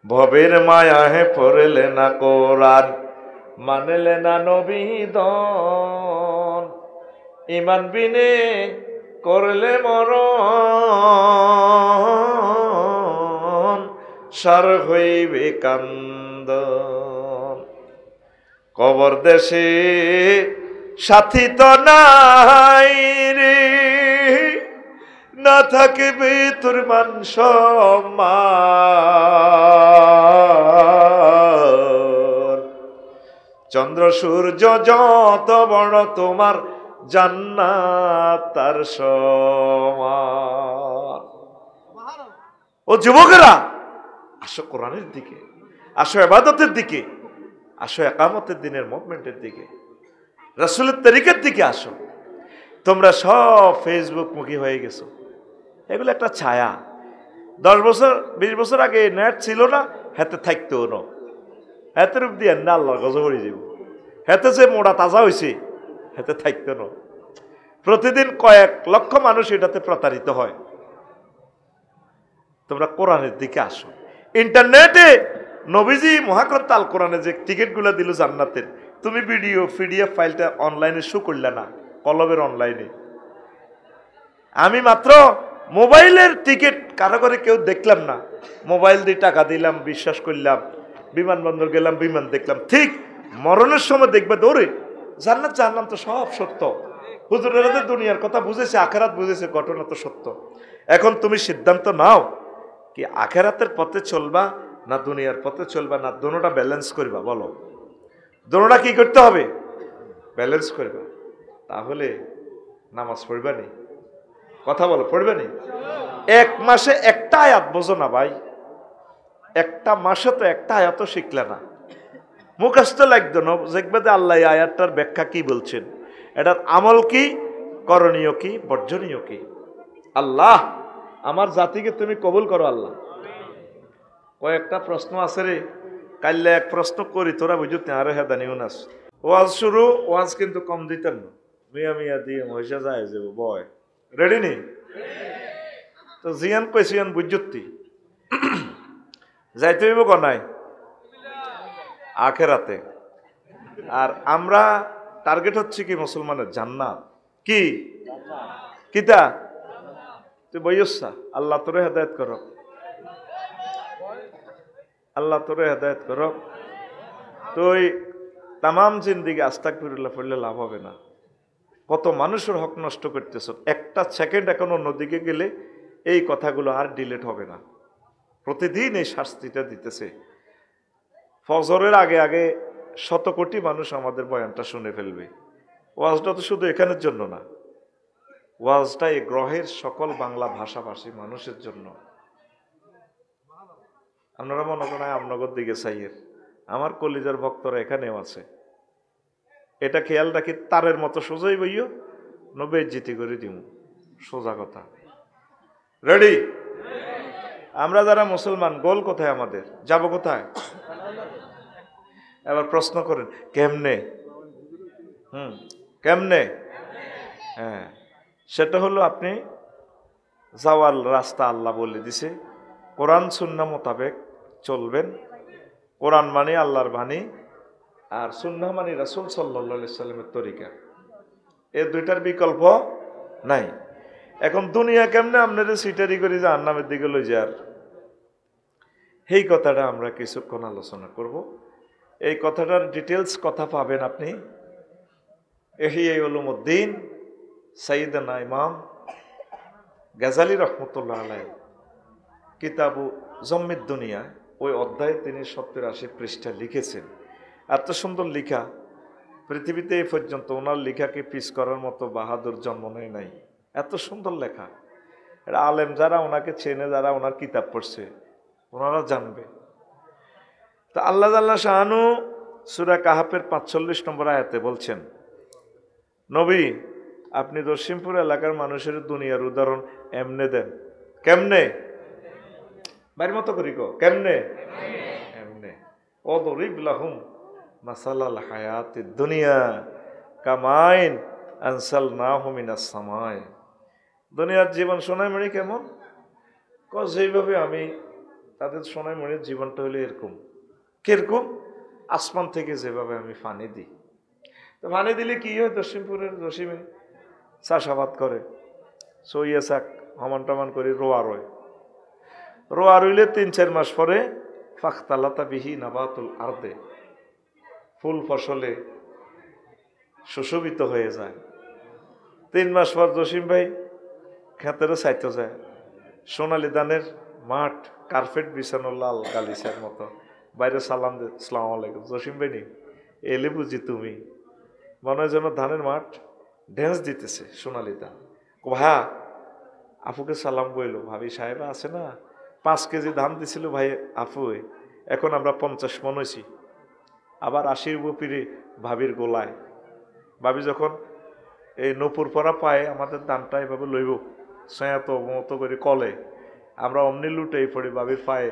ভবের মায়াহে পড়লে না কোরআন, মানলে না নবী ইমান বিনে করলে মরণ, সার হইবে কান্দন। কবর দেশে সাথী তো নাই রে, না থাকবে তোর মান সম্মান। চন্দ্র সূর্য যত বড় তোমার জান্নাত তার সমান। ও যুবকেরা, আসো কোরআনের দিকে, আসো ইবাদতের দিকে, আসো একামতের দিনের মুভমেন্টের দিকে, রাসূলের তরিকার দিকে আসো। তোমরা সব ফেসবুক মুখী হয়ে গেছো। এগুলো একটা ছায়া। 10 বছর 20 বছর আগে নেট ছিল না, হাতে থাকতো না, হাতের রূপ দিয়ে না আল্লাহর গজব হয়ে যাব। হাতে যে মোড়া তাজা হয়েছে, হাতে থাকতো না। প্রতিদিন কয়েক লক্ষ মানুষ এটাতে প্রতারিত হয়। তোমরা কোরআনের দিকে আসো। ইন্টারনেটে নবীজি মহাগ্রন্থ আল কোরআনে যে টিকিটগুলো দিল জান্নাতের, তুমি ভিডিও পিডিএফ ফাইলটা অনলাইনে শো করলে না, কলবের অনলাইনে। আমি মাত্র মোবাইলের টিকিট কারো করে কেউ দেখলাম না, মোবাইল দিয়ে টাকা দিলাম, বিশ্বাস করলাম, বিমানবন্দর গেলাম, বিমান দেখলাম। ঠিক মরণের সময় দেখবে দৌড়ে জান্নাত জানলাম তো সব সত্য। হুজুরেরা তো দুনিয়ার কথা বুঝেছে, আখেরাত বুঝেছে, ঘটনা তো সত্য। এখন তুমি সিদ্ধান্ত নাও, কি আখেরাতের পথে চলবা না দুনিয়ার পথে চলবা, না দোনোটা ব্যালেন্স করবা? বলো, দোনোটা কি করতে হবে? ব্যালেন্স করবা। তাহলে নামাজ পড়বা নি? কথা বলো, পড়বে নি? 1 মাসে একটা আয়াত বোঝো না ভাই, একটা মাসে তো একটা আয়াত শিখলে না, মুখস্থ লাগতো না, দেখবে যে আল্লাহ এই আয়াতটার ব্যাখ্যা কি বলছেন, এটার আমল কি, করণীয় কি, বর্জনীয় কি। আল্লাহ আমার জাতিকে তুমি কবুল করো আল্লাহ। কয়েকটা প্রশ্ন আছে রে, কাইলে এক প্রশ্ন করি, তোরা বুঝতে আরে হেদানিও নাস। ওয়াজ শুরু, ওয়াজ কিন্তু কম দিতেন না, মিয়া মিয়া দিয়ে মহিষা যায় যাবো বয়। রেডি নি? তো জিয়ান কইছিয়ান বুঝতি যাইতে হইব কনাই আখেরাতে। আর আমরা টার্গেট হচ্ছে কি মুসলমানের জান্নাত। কি কিতা তুই বইসা? আল্লাহ তোরে হেদায়েত করো, আল্লাহ তোরে হেদায়েত করো। তুই তামাম জিন্দিগি আস্তাগফিরুল্লাহ পড়লে লাভ হবে না। কত মানুষের হক নষ্ট করতেছ, একটা সেকেন্ড এখন অন্যদিকে গেলে এই কথাগুলো আর ডিলিট হবে না। প্রতিদিন এই শাস্তিটা দিতেছে। ফজরের আগে আগে শত কোটি মানুষ আমাদের বয়ানটা শুনে ফেলবে। ওয়াজটা তো শুধু এখানের জন্য না, ওয়াজটা এই গ্রহের সকল বাংলা ভাষাভাষী মানুষের জন্য। আপনারা মনে করেন আমনগর দিকে চাইয়ের, আমার কলিজার ভক্তরা এখানেও আছে, এটা খেয়াল রাখি, তারের মতো সোজাই বইও নবে জিতি করে দিব, সোজা কথা। রেডি? আমরা যারা মুসলমান, গোল কোথায় আমাদের, যাব কোথায়? এবার প্রশ্ন করেন কেমনে? কেমনে? হ্যাঁ, সেটা হলো আপনি যাওয়ার রাস্তা আল্লাহ বলে দিছে, কোরআন সুন্নাহ মোতাবেক চলবেন। কোরআন মানে আল্লাহর বাণী, আর সুন্নাহ মানে রাসূল সাল্লাল্লাহু আলাইহি সাল্লামের তরিকা। এই দুইটার বিকল্প নাই। এখন দুনিয়া কেমনে আপনাদের সিটারি করে জাহান্নামের দিকে লই যার, এই কথাটা আমরা কিছুক্ষণ আলোচনা করব। এই কথাটার ডিটেলস কথা পাবেন আপনি ইহইয়া উলুমউদ্দিন সাইয়েদনা ইমাম গাজালি রহমতুল্লাহ আলাইহি কিতাবু জম্মিদ দুনিয়া, ওই অধ্যায়ে তিনি 70-80 পৃষ্ঠা লিখেছেন। এত সুন্দর লেখা, পৃথিবীতে এই পর্যন্ত ওনার লেখাকে পিস করার মতো বাহাদুর জন্ম নেয় নাই। এত সুন্দর লেখা, এটা আলেম যারা ওনাকে চেনে, যারা ওনার কিতাব পড়ছে, ওনারা জানবে। তো আল্লাহ জাল্লা শাহানু সূরা কাহাফের 45 নম্বর আয়াতে বলছেন, নবী আপনি দশিমপুর এলাকার মানুষের দুনিয়ার উদাহরণ এমনে দেন। কেমনে? বাইর মতো করি গো, কেমনে? এমনে। ওদরিব লাহুম মাসালাল হায়াতিদ দুনিয়া কামাইন আনসালনাহু মিনাস সামাই। দুনিয়ার জীবন সোনাইমণি কেমন? যেইভাবে আমি তাদের সোনাইমণির জীবনটা হলো এরকম। কিরকম? আসমান থেকে যেভাবে আমি পানি দিই। তো পানি দিলে কি হয়? দশিমপুরের দশিমে চাষাবাদ করে, সইয়া শাক হমান টামান করে রোয়া রয়। রোয়া রইলে 3-4 মাস পরে ফাখতালাতা বিহি নাবাতুল আরদে, ফুল ফসলে সুশোভিত হয়ে যায়। 3 মাস পর জসিম ভাই খেতেরও চাইতে যায়, সোনালি ধানের মাঠ, কার্পেট বিছানো লাল গালিচার মতো। বাইরে সালাম দে, আসসালামু আলাইকুম। জসিম ভাই নি এলে বুঝি তুমি, মনে হয় যেন ধানের মাঠ ড্যান্স দিতেছে, সোনালি ধান। হ্যাঁ, আপুকে সালাম বইল, ভাবি সাহেবা আছে না, 5 কেজি ধান দিছিল ভাই আপু, এখন আমরা 50 মন হয়েছি। আবার 80 বপিরে ভাবির গোলায়। ভাবি যখন এই নপুর পরা পায়ে আমাদের ধানটা এভাবে লইব, সয়াত মতো করে কলে, আমরা অমনি লুটেই পড়ি ভাবির পায়ে,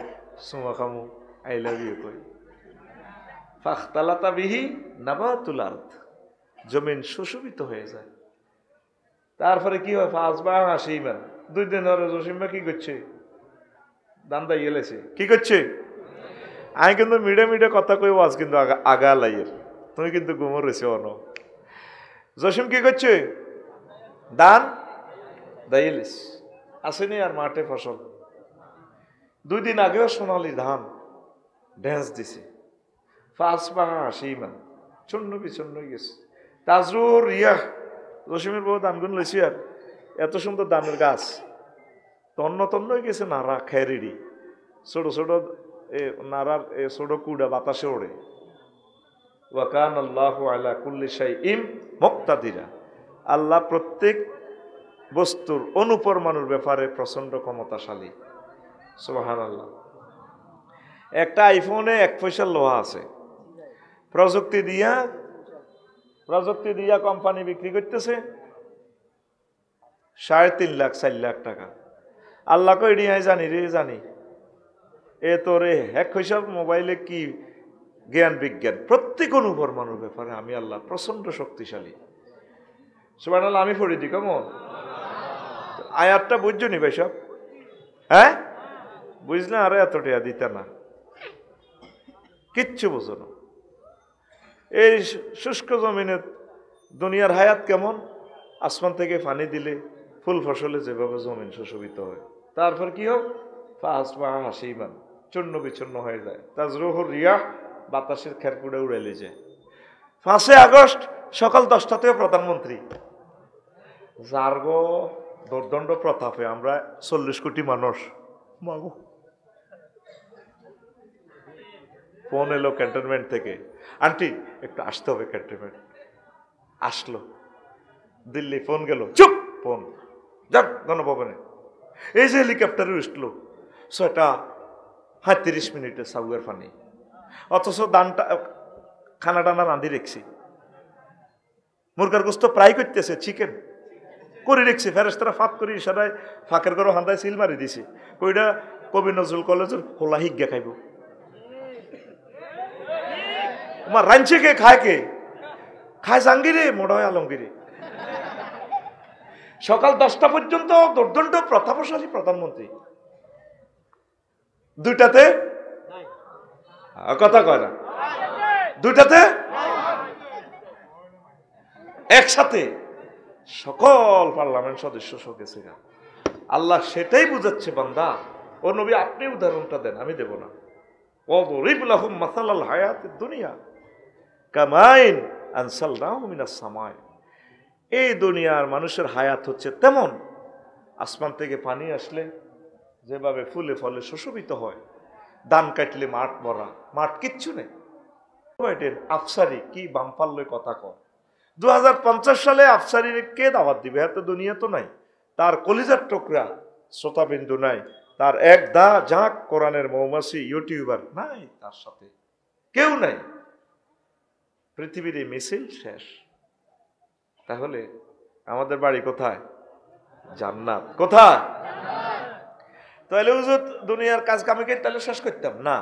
সুমা খামু, আই লাভ ইউ কই। ফাখতালাতা বিহি নাবাতুল আরদ, জমিন সুশোভিত হয়ে যায়। তারপরে কি হয়? 5 বা 80 ইমান 2 দিন ধরে জসিমা কি করছে? দান্দা ইয়েলেছে, কি করছে? আমি কিন্তু মিডে মিডে কথা কই, আজ কিন্তু আগা লাইয়ের, তুমি কিন্তু ঘুমো রয়েছে অন। জসিম কি করছে? দান দাইলিস আসেনি আর মাঠে ফসল। 2 দিন আগেও সোনালি ধান ড্যান্স দিছে, 5 বা 80 ইমান চন্ন বিচন্ন হয়ে গেছে। তাজরুর রিয়া জসিমের বউ দানগুন লইছি, আর এত সুন্দর দানের গাছ তন্ন তন্ন হয়ে গেছে, নাড়া খেরিড়ি ছোট ছোট নাড়ার ছোট কুড়া বাতাসে ওড়ে। ওয়াকান আল্লাহু আলা কুল্লি শাইইন মুক্তাদিরা, আল্লাহ প্রত্যেক বস্তুর অনুপরমাণুর ব্যাপারে প্রচন্ড ক্ষমতাশালী। সুবহানাল্লাহ। একটা আইফোনে 1 পয়সার লোহা আছে, প্রযুক্তি দিয়া কোম্পানি বিক্রি করতেছে 3.5 লাখ 4 লাখ টাকা। আল্লাহ কই রিয়াই জানি রে জানি, এ তোরে 1 পয়সার মোবাইলে কি জ্ঞান বিজ্ঞান, প্রত্যেক অনুপরমাণুর ব্যাপারে আমি আল্লাহ প্রচন্ড শক্তিশালী। সুবহানাল্লাহ। আমি পড়ি দি কেমন আয়াতটা বুঝছো নি ভাই সব? হ্যাঁ বুঝলে আরে এতটা দিতে না, কিচ্ছু বুঝো না। এই শুষ্ক জমিনে দুনিয়ার হায়াত কেমন? আসমান থেকে পানি দিলে ফুল ফসলে যেভাবে জমিন সুশোভিত হয়, তারপর কি হোক 5 বা 80 ইমান চূর্ণ বিচ্ছন্ন হয়ে যায়। তাজরুহুর রিয়াহ, বাতাসের খেরকুড়ে উড়াইলে যায়। 5 আগস্ট সকাল 10টাতেও প্রধানমন্ত্রী, যার গো দুর্দণ্ড প্রতাপে আমরা 40 কোটি মানুষ। মাগো ফোন এলো ক্যান্টনমেন্ট থেকে, আন্টি একটু আসতে হবে ক্যান্টনমেন্ট। আসলো, দিল্লি ফোন গেল, চুপ ফোন, যাক গণভবনে। এই যে হেলিকপ্টারে উঠলো 6:35 সাউয়ার ফানি, অথচ দানটা খানা টানা রাঁধি রেখছি, মুরগার গোস্ত প্রায় করতেছে, চিকেন করে রেখছি, ফেরেশতারা ফাঁক করে ইশারায় ফাঁকের ঘর হান্দায় সিল মারি দিছে, কইটা কবি নজরুল কলেজের খোলা হিজ্ঞা খাইব। আমার রাঞ্চে কে খায়, কে খায়? জাহাঙ্গীরে, মোড়া হয় আলমগীরে। সকাল 10টা পর্যন্ত দুর্দণ্ড প্রতাপশালী প্রধানমন্ত্রী, দুইটাতে কথা কয় না, দুইটাতে একসাথে সকল পার্লামেন্ট সদস্য গেছে। আল্লাহ সেটাই বুঝাচ্ছে, বান্দা ও নবী আপনি উদাহরণটা দেন, আমি দেব না। ওয়াদরিব লাহুম মাসালাল হায়াতিদ দুনিয়া কামাইন আনসালনাহু মিনাস সামাই। এই দুনিয়ার মানুষের হায়াত হচ্ছে তেমন, আসমান থেকে পানি আসলে যেভাবে ফুলে ফলে সুশোভিত হয়, ধান কাটলে মাঠ ভরা, মাঠ কিচ্ছু নেই। আফসারি কি বামপাল্লয় কথা কয়। 2050 সালে আফসারির কে দাওয়াত দিবে? এত দুনিয়া তো নাই, তার কলিজার টুকরা শ্রোতাবিন্দু নাই, তার এক দা ঝাঁক কোরআনের মৌমাছি ইউটিউবার নাই, তার সাথে কেউ নাই। পৃথিবীর এই মিছিল শেষ। তাহলে আমাদের বাড়ি কোথায়? জান্নাত। কোথায়? তাহলে হুজুর দুনিয়ার কাজ কামকে তাহলে শেষ করতাম না।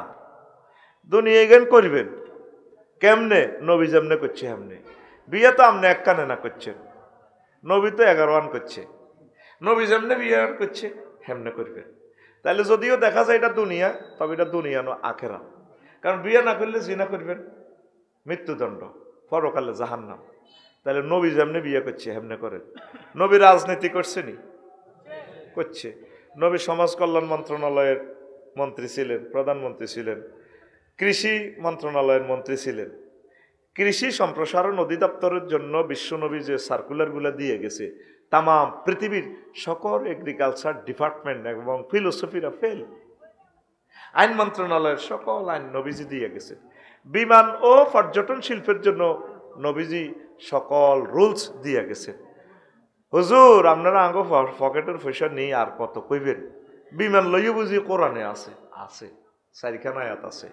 দুনিয়া জ্ঞান করবেন কেমনে? নবী যেমনে করছে হেমনে। বিয়ে তো আপনি এক কানে না করছেন, নবী তো 11 করছে, নবী যেমনে বিয়ে করছে হেমনে করবেন। তাহলে যদিও দেখা যায় এটা দুনিয়া, তবে এটা দুনিয়া না আখেরা। কারণ বিয়ে না করলে জিনা করবেন, মৃত্যুদণ্ড, পরকালে জাহান্নাম। তাহলে নবী যেমনে বিয়ে করছে হেমনে করেন। নবী রাজনীতি করছেনি? করছে। নবী সমাজ কল্যাণ মন্ত্রণালয়ের মন্ত্রী ছিলেন, প্রধানমন্ত্রী ছিলেন, কৃষি মন্ত্রণালয়ের মন্ত্রী ছিলেন। কৃষি সম্প্রসারণ অধিদপ্তরের জন্য বিশ্বনবী যে সার্কুলারগুলো দিয়ে গেছে, তাম পৃথিবীর সকল এগ্রিকালচার ডিপার্টমেন্ট এবং ফিলোসফিরা ফেল। আইন মন্ত্রণালয়ের সকল আইন নবীজি দিয়ে গেছে। বিমান ও পর্যটন শিল্পের জন্য নবীজি সকল রুলস দিয়ে গেছে। হুজুর আপনারা আঙ্গ পকেটের পয়সা নেই আর কত কইবেন? বিমান লইও বুঝি কোরআনে আছে, আছে 4খানা আয়াত আছে।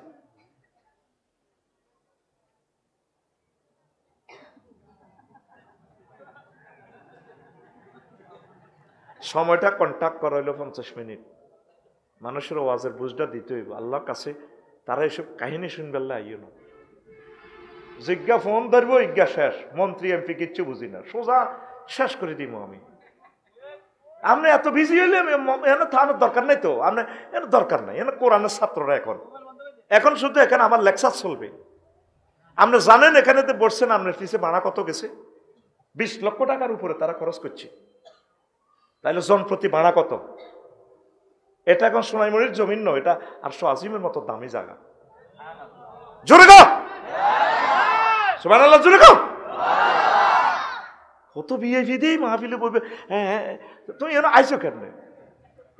সময়টা কন্ট্যাক্ট করা হইল 50 মিনিট। মানুষের ওয়াজের বুঝটা দিতে হইব আল্লাহর কাছে। তারা এসব কাহিনী শুনবে আইও না, জিজ্ঞা ফোন ধরবো, ইজ্ঞা শেষ। মন্ত্রী এমপি কিচ্ছু বুঝি না, সোজা শেষ করে দিব আমি। আপনি এত বিজি হইলে এখানে থানার দরকার নাই তো, আপনি এর দরকার নাই। এখানে কোরআনের ছাত্ররা এখন শুধু এখানে আমার লেকচার চলবে। আপনি জানেন এখানে তো বসছেন, আপনার ফিসে ভাড়া কত গেছে? 20 লক্ষ টাকার উপরে তারা খরচ করছে। তাইলে জন প্রতি ভাড়া কত? এটা এখন সোনাইমুড়ির জমিন নয়, এটা 800 আজিমের মতো দামি জায়গা। জোরে গো সুবহানাল্লাহ, জোরে গো। কত ভিআইপি দিয়ে মাহফিলে বলবে, হ্যাঁ তুমি এখানে আইসো কেন?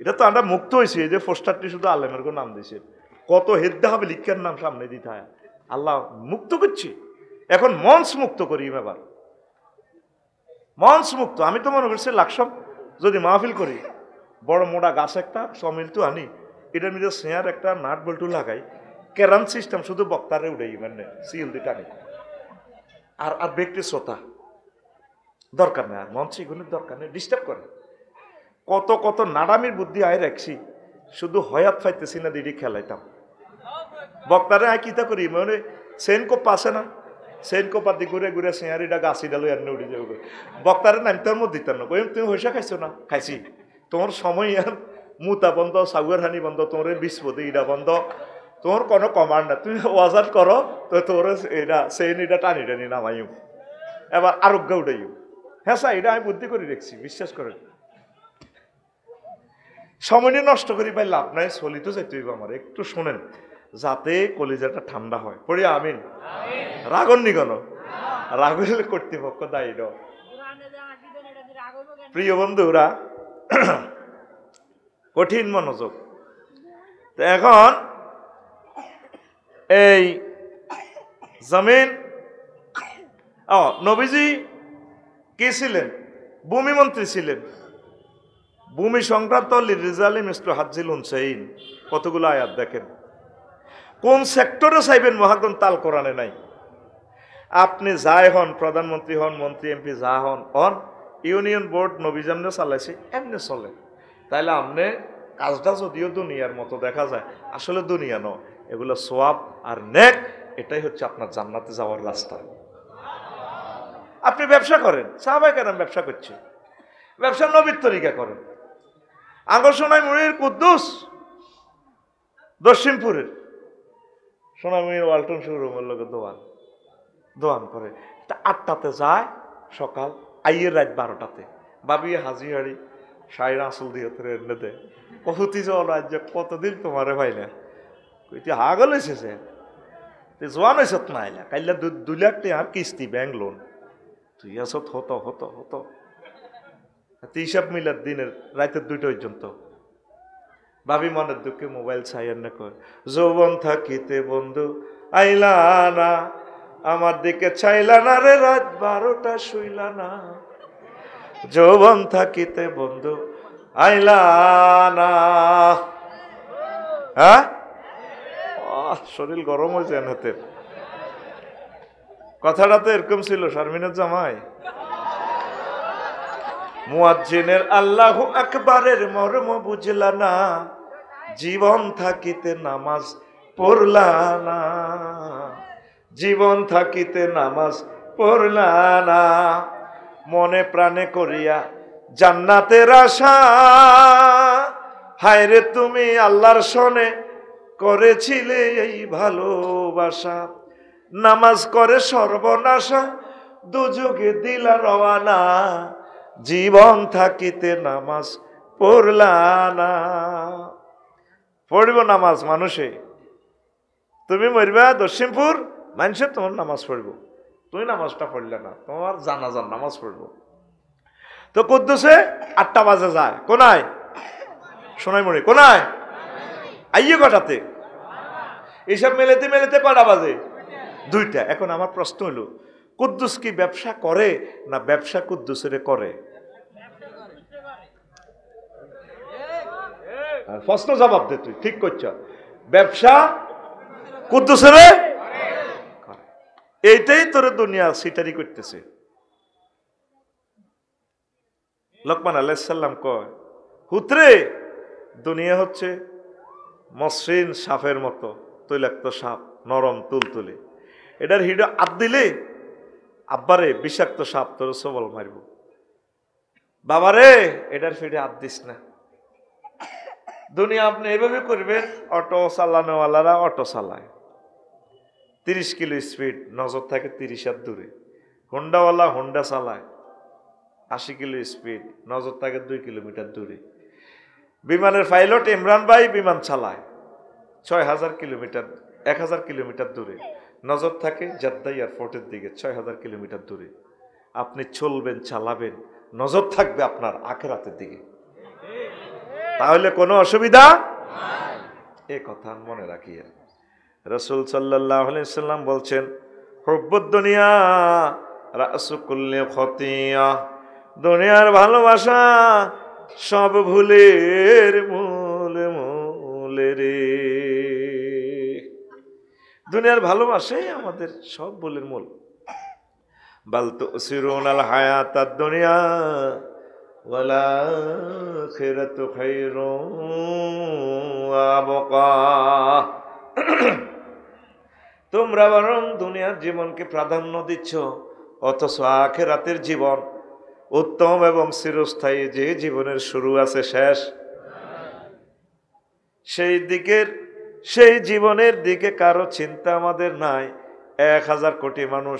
এটা তো আমরা মুক্ত হয়েছি, এই যে পোস্টারটি শুধু আলেমের নাম দিয়েছে। কত হেদ্দা হবে লিখার নাম সামনে দিতে হয়। আল্লাহ মুক্ত করছি, এখন মঞ্চ মুক্ত করি। এবার মঞ্চ মুক্ত। আমি তো মনে করছি লাকসম যদি মাহফিল করি, বড় মোটা গাছ একটা সমিল তো আনি, এটার মধ্যে চেয়ার একটা নাট বল্টু লাগাই, ক্যারাম সিস্টেম, শুধু বক্তারে উঠাই, মানে সিল দিয়ে টানি, আর ব্যক্তি শ্রোতা দরকার নেই, আর মঞ্চে এগুলোর দরকার নেই, ডিস্টার্ব করে। কত কত নাডামির বুদ্ধি আয় রাখছি, শুধু হয়াত পাইতেছি না দিদি খেলাইতাম। বক্তারে আয় কিতা করি, মানে সেন কোপা আছে না, সেন কোপা দিয়ে ঘুরে ঘুরে চেয়ারিটা গাছি ডালো এনে উঠে যাবে। বক্তারে নামতার মধ্যে দিতাম না, কই তুমি হইসা খাইছো না? খাইছি। তোমার সময় আর মুতা বন্ধ, সাগুয়ার হানি বন্ধ, তোমার বিস্পদে ইটা বন্ধ, তোমার কোনো কমান্ড না, তুমি ওয়াজাত করো তো তোর এটা সেন এটা টানি টানি নামাইও, এবার আরোগ্য উঠাইও। হ্যাঁ স্যার, এটা আমি বুদ্ধি করে রেখছি, বিশ্বাস করেন। সময় নষ্ট করি পাই লাভ নাই, চলিত যাইতে হইব আমার। একটু শোনেন যাতে কলিজাটা ঠান্ডা হয়। পড়ি আমিন। রাগন নিগন, রাগ হইলে কর্তৃপক্ষ দায়ী ন। প্রিয় বন্ধুরা, কঠিন মনোযোগ। তো এখন এই জমিন নবীজি কে ছিলেন? ভূমি মন্ত্রী ছিলেন। ভূমি সংক্রান্ত লিরিজালি মিস্টার হাজ্জিল উনসাইন কতগুলো আয়াত দেখেন। কোন সেক্টরে চাইবেন মহাগ্রন্থ তাল কোরআনে নাই। আপনি যাই হন, প্রধানমন্ত্রী হন, মন্ত্রী এমপি যা হন হন, ইউনিয়ন বোর্ড নবী যেমনে চালাইছে এমনি চলে। তাইলে আপনি কাজটা যদিও দুনিয়ার মতো দেখা যায়, আসলে দুনিয়া নয়, এগুলো সোয়াব আর নেক। এটাই হচ্ছে আপনার জান্নাতে যাওয়ার রাস্তা। আপনি ব্যবসা করেন, সাহাবায়ে কেরাম ব্যবসা করছে, ব্যবসা নবীর তরিকা করেন। আঙ্গর সোনাই মুড়ির কুদ্দুস দক্ষিণপুরের সোনামুড়ির ওয়ালটন শোরুমের লোক দোয়ান করে। 8টাতে যায় সকাল, আইয়ের রাত 12টাতে। বাবি হাজি হাড়ি সাইরা আসল দিয়ে তোর এনে দেয়। কহুতি রাজ্য কতদিন তোমারে ভাই না কইতে হাগল হয়েছে সে জোয়ান হয়েছ না আইলা কাইলা 2 লাখ টাকার কিস্তি ব্যাংক লোন। তুই আসত হতো হতো হতো হিসাব মিলার দিনের রাতের 2টা পর্যন্ত। ভাবি মনের দুঃখে মোবাইল ছাইয়ার না কয়, যৌবন থাকিতে বন্ধু আইলা না, আমার দিকে চাইলা না রে, রাত 12টা শুইলা না। যৌবন থাকিতে বন্ধু আইলা না। হ্যাঁ, শরীর গরম হয়েছে হাতের। কথাটা তো এরকম ছিল শারমিনের জামাই। মুয়াজ্জিনের আল্লাহু আকবারের মর্ম বুঝলা না, জীবন থাকিতে নামাজ পড়লা না, জীবন থাকিতে নামাজ পড়লা না। মনে প্রাণে করিয়া জান্নাতের আশা, হায় রে তুমি আল্লাহর সনে করেছিলে এই ভালোবাসা। নামাজ করে সর্বনাশা, দুযোগে দিলা রওয়ানা, জীবন থাকিতে নামাজ পড়লা না। পড়ব নামাজ মানুষে, তুমি মরবা দক্ষিণপুর, মানুষে তোমার নামাজ পড়ব, তুমি নামাজটা পড়লে না, তোমার জানাজার নামাজ পড়ব। তো কুদ্দুসে 8টা বাজে যায়, কোনায় সোনাইমুড়ি, কোনায় আইয়ে কটাতে, এইসব মেলেতে মেলেতে কটা বাজে? 2টা। এখন আমার প্রশ্ন হলো, কুদ্দুস কি ব্যবসা করে না ব্যবসা কুদ্দুসের করে? প্রশ্ন জবাব দে, তুই ঠিক করছ। ব্যবসা কুদ্দুসের করে, এইটাই তোর দুনিয়া সিটারি করতেছে। লোকমান আলাইহিস সালাম কয়, হুতরে দুনিয়া হচ্ছে মসৃণ সাপের মতো, তৈলাক্ত সাপ, নরম তুলতুলে। এটার হিডো আদ দিলে আব্বারে বিষাক্ত সাপ তোর সবল মারব, বাবারে এটার ফিডে আদ দিস না। দুনিয়া আপনি এভাবে করবেন, অটো চালানোওয়ালারা অটো চালায় 30 কিলো স্পিড, নজর থাকে 30 হাত দূরে। হোন্ডাওয়ালা হোন্ডা চালায় 80 কিলো স্পিড, নজর থাকে 2 কিলোমিটার দূরে। বিমানের পাইলট ইমরান ভাই বিমান চালায় 6000 কিলোমিটার, 1000 কিলোমিটার দূরে, নজর থাকে জেদ্দা এয়ারপোর্টের দিকে 6000 কিলোমিটার দূরে। আপনি চলবেন, চালাবেন, নজর থাকবে আপনার আখিরাতের দিকে, তাহলে কোনো অসুবিধা এ কথা মনে রাখিয়ে। রাসূল সাল্লাল্লাহু আলাইহি ওয়াসাল্লাম বলছেন, হুব্বুদ দুনিয়া রাসু কুল্লি খতিয়া, দুনিয়ার ভালোবাসা সব ভুলের মূল মূলে রে। দুনিয়ার ভালোবাসাই আমাদের সব ভুলের মূল। বাল তুসিরুনাল হায়াতাদ দুনিয়া ওয়াল আখিরাতু খায়রুন ওয়া আবকা। তোমরা বরং দুনিয়ার জীবনকে প্রাধান্য দিচ্ছ, অথচ আখিরাতের জীবন উত্তম এবং চিরস্থায়ী। যে জীবনের শুরু আছে শেষ, সেই জীবনের দিকে কারো চিন্তা আমাদের নাই। 1000 কোটি মানুষ,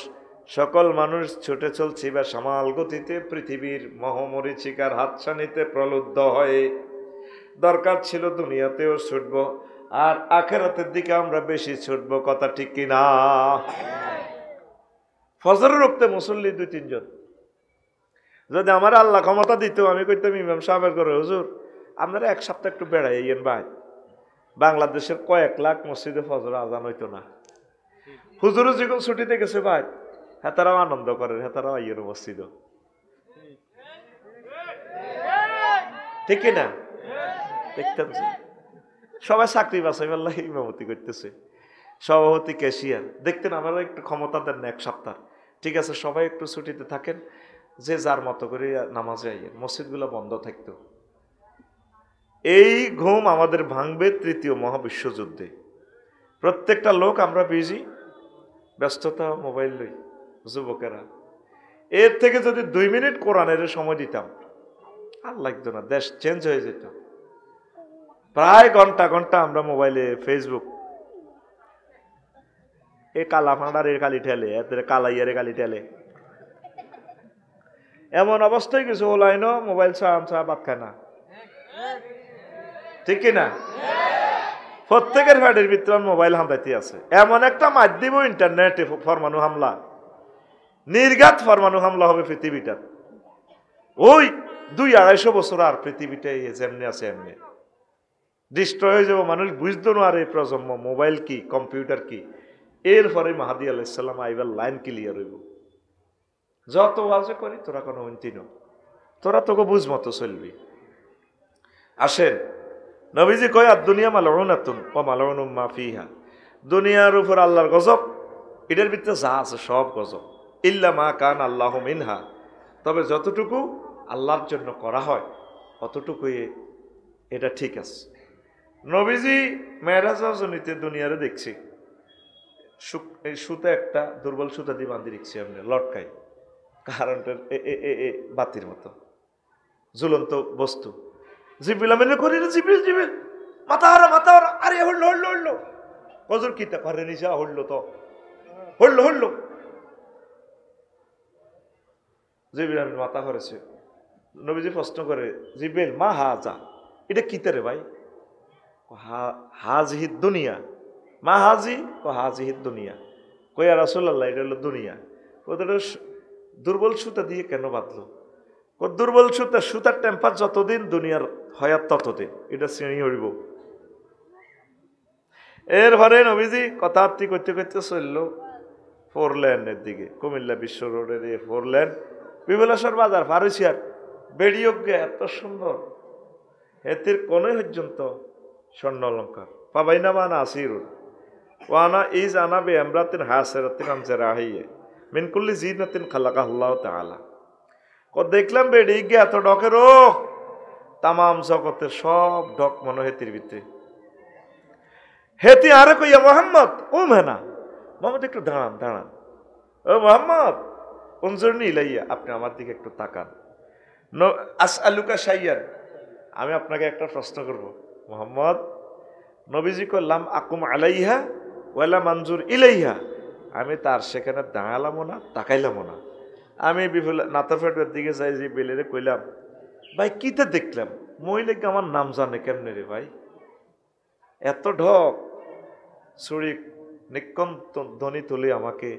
সকল মানুষ ছুটে চলছি বা সামাল গতিতে পৃথিবীর মহামরীচিকার হাতছানিতে প্রলুব্ধ হয়ে। দরকার ছিল দুনিয়াতেও ছুটব, আর আখিরাতের দিকে আমরা বেশি ছুটব, কথা ঠিক কিনা? ফজরের ওয়াক্তে মুসল্লি 2-3 জন। যদি আমার আল্লাহ ক্ষমতা দিত, আমি কইতাম ইমাম সাহেবের করে, হুজুর আপনারা 1 সপ্তাহ একটু বেড়াইয়েন ভাই, বাংলাদেশের কয়েক লাখ মসজিদে ফজর আজান হইতো না। হুজুরও যখন ছুটিতে গেছে ভাই, হ্যাঁ তারাও আনন্দ করে, হ্যাঁ তারাও আইয়ের মসজিদ, ঠিক না? দেখতেন সবাই চাকরি বাছাই পাল্লা ইমামতি করতেছে, সভাপতি ক্যাশিয়ার, দেখতেন আমারও একটু ক্ষমতা দেন না এক সপ্তাহ, ঠিক আছে সবাই একটু ছুটিতে থাকেন, যে যার মতো করে নামাজে আইয়েন, মসজিদগুলো বন্ধ থাকতো। এই ঘুম আমাদের ভাঙবে তৃতীয় মহাবিশ্বযুদ্ধে। প্রত্যেকটা লোক আমরা বিজি, ব্যস্ততা, মোবাইল লই, যুবকেরা। এর থেকে যদি 2 মিনিট কোরআনের সময় দিতাম, আর লাগতো না, দেশ চেঞ্জ হয়ে যেত। প্রায় ঘন্টা ঘন্টা আমরা মোবাইলে ফেসবুক, এ কালা ফাঁড়ার এর কালি ঠেলে, এদের কালাইয়ারে কালি ঠেলে, এমন অবস্থায় কিছু ওলাইন মোবাইল ছাড়া ভাত খায় না, ঠিক কিনা? প্রত্যেকের ফ্যাটের ভিতরে মোবাইল হামদাইতে আছে। এমন একটা মাধ্যম ইন্টারনেটে পরমাণু হামলা, নির্ঘাত পরমাণু হামলা হবে পৃথিবীটা। ওই 200-250 বছর আর পৃথিবীটা যেমনি আছে এমনি ডিস্ট্রয় হয়ে যাবো। মানুষ বুঝতো না আর এই প্রজন্ম মোবাইল কি, কম্পিউটার কি। এরপরে মাহাদি আলাইহিস সালাম আইবার লাইন ক্লিয়ার হইব। যত ওয়াজে করি তোরা কোনো উন্তি ন, তোরা তোকে বুঝ মতো চলবি। আসেন, নবীজি কয় আর দুনিয়া মালউনাতুন ওয়া মালউনুম মা ফিহা, দুনিয়ার উপর আল্লাহর গজব, এটার ভিতরে যা আছে সব গজব, ইল্লা মা কান আল্লাহু মিনহা, তবে যতটুকু আল্লাহর জন্য করা হয় অতটুকুই এটা ঠিক আছে। নবীজি মেরাজ রজনীতে দুনিয়ারে দেখছি, এই সুতা একটা দুর্বল সুতা দিয়ে বাঁধি রেখছি এমনি লটকাই, কারণটা বাতির মতো ঝুলন্ত বস্তু। জিব্রিল আমিন করি না, জিব্রিল জিব্রিল মাথা হারা মাথা হারা, আরে হল্লো হল্লো হল্লো, কজর কিতা পারে নিশা হল্লো, তো হল্লো হল্লো, জিব্রিল আমিন মাথা করেছে। নবীজি প্রশ্ন করে, জিব্রিল মা হাজা, এটা কিতা রে ভাই? হাজিহিদ দুনিয়া, মা হাজি ও হাজিহিদ দুনিয়া। কইয়া রাসূলুল্লাহ এটা হলো দুনিয়া। ওদের দুর্বল সুতা দিয়ে কেন বাঁধলো? দুর্বল সুতা, সুতার টেম্পার যতদিন দুনিয়ার হয়াত ততদিন, এটা শ্রেণী হইব। এরপরে নবীজি কথাবার্তি করতে করতে চলল 4 লেনের দিকে, কুমিল্লা বিশ্ব রোডের 4 লেন, বিমলেশ্বর বাজার ফারুসিয়ার বেড়িয়োগ্যে এত সুন্দর, এতির কোনে পর্যন্ত স্বর্ণ অলঙ্কার পাবাইনা মানা আসির ওয়ানা ইজ আনা বে আমরাতিন হাসিরাতিন আমজারাহিয়ে মিন কুল্লি জিনাতিন খালাকাহুল্লাহু তাআলা। দেখলাম বেড়িয়োগ্যে এত ডকের, ও তামাম জগতের সব ডক মনে হেতির ভিতরে। হেতি আরে কইয়া মোহাম্মদ ও মেনা, মোহাম্মদ একটু দাঁড়ান দাঁড়ান, ও মোহাম্মদ উনজুরনি ইলাইয়া, আপনি আমার দিকে একটু তাকান। আসআলুকা শাইয়ান, আমি আপনাকে একটা প্রশ্ন করব মোহাম্মদ। নবীজি করলাম আকুম আলাইহা ওয়ালা মঞ্জুর ইলাইহা, আমি তার সেখানে দাঁড়ালামও না তাকাইলামও না, আমি নাতাফেটের দিকে যাই, যে বেলেরে কইলাম ভাই কিতে দেখলাম, মহিলাকে আমার নাম জানে কেমনে রে ভাই, এত ঢক ছুরি নিকন ধ্বনি তুলে আমাকে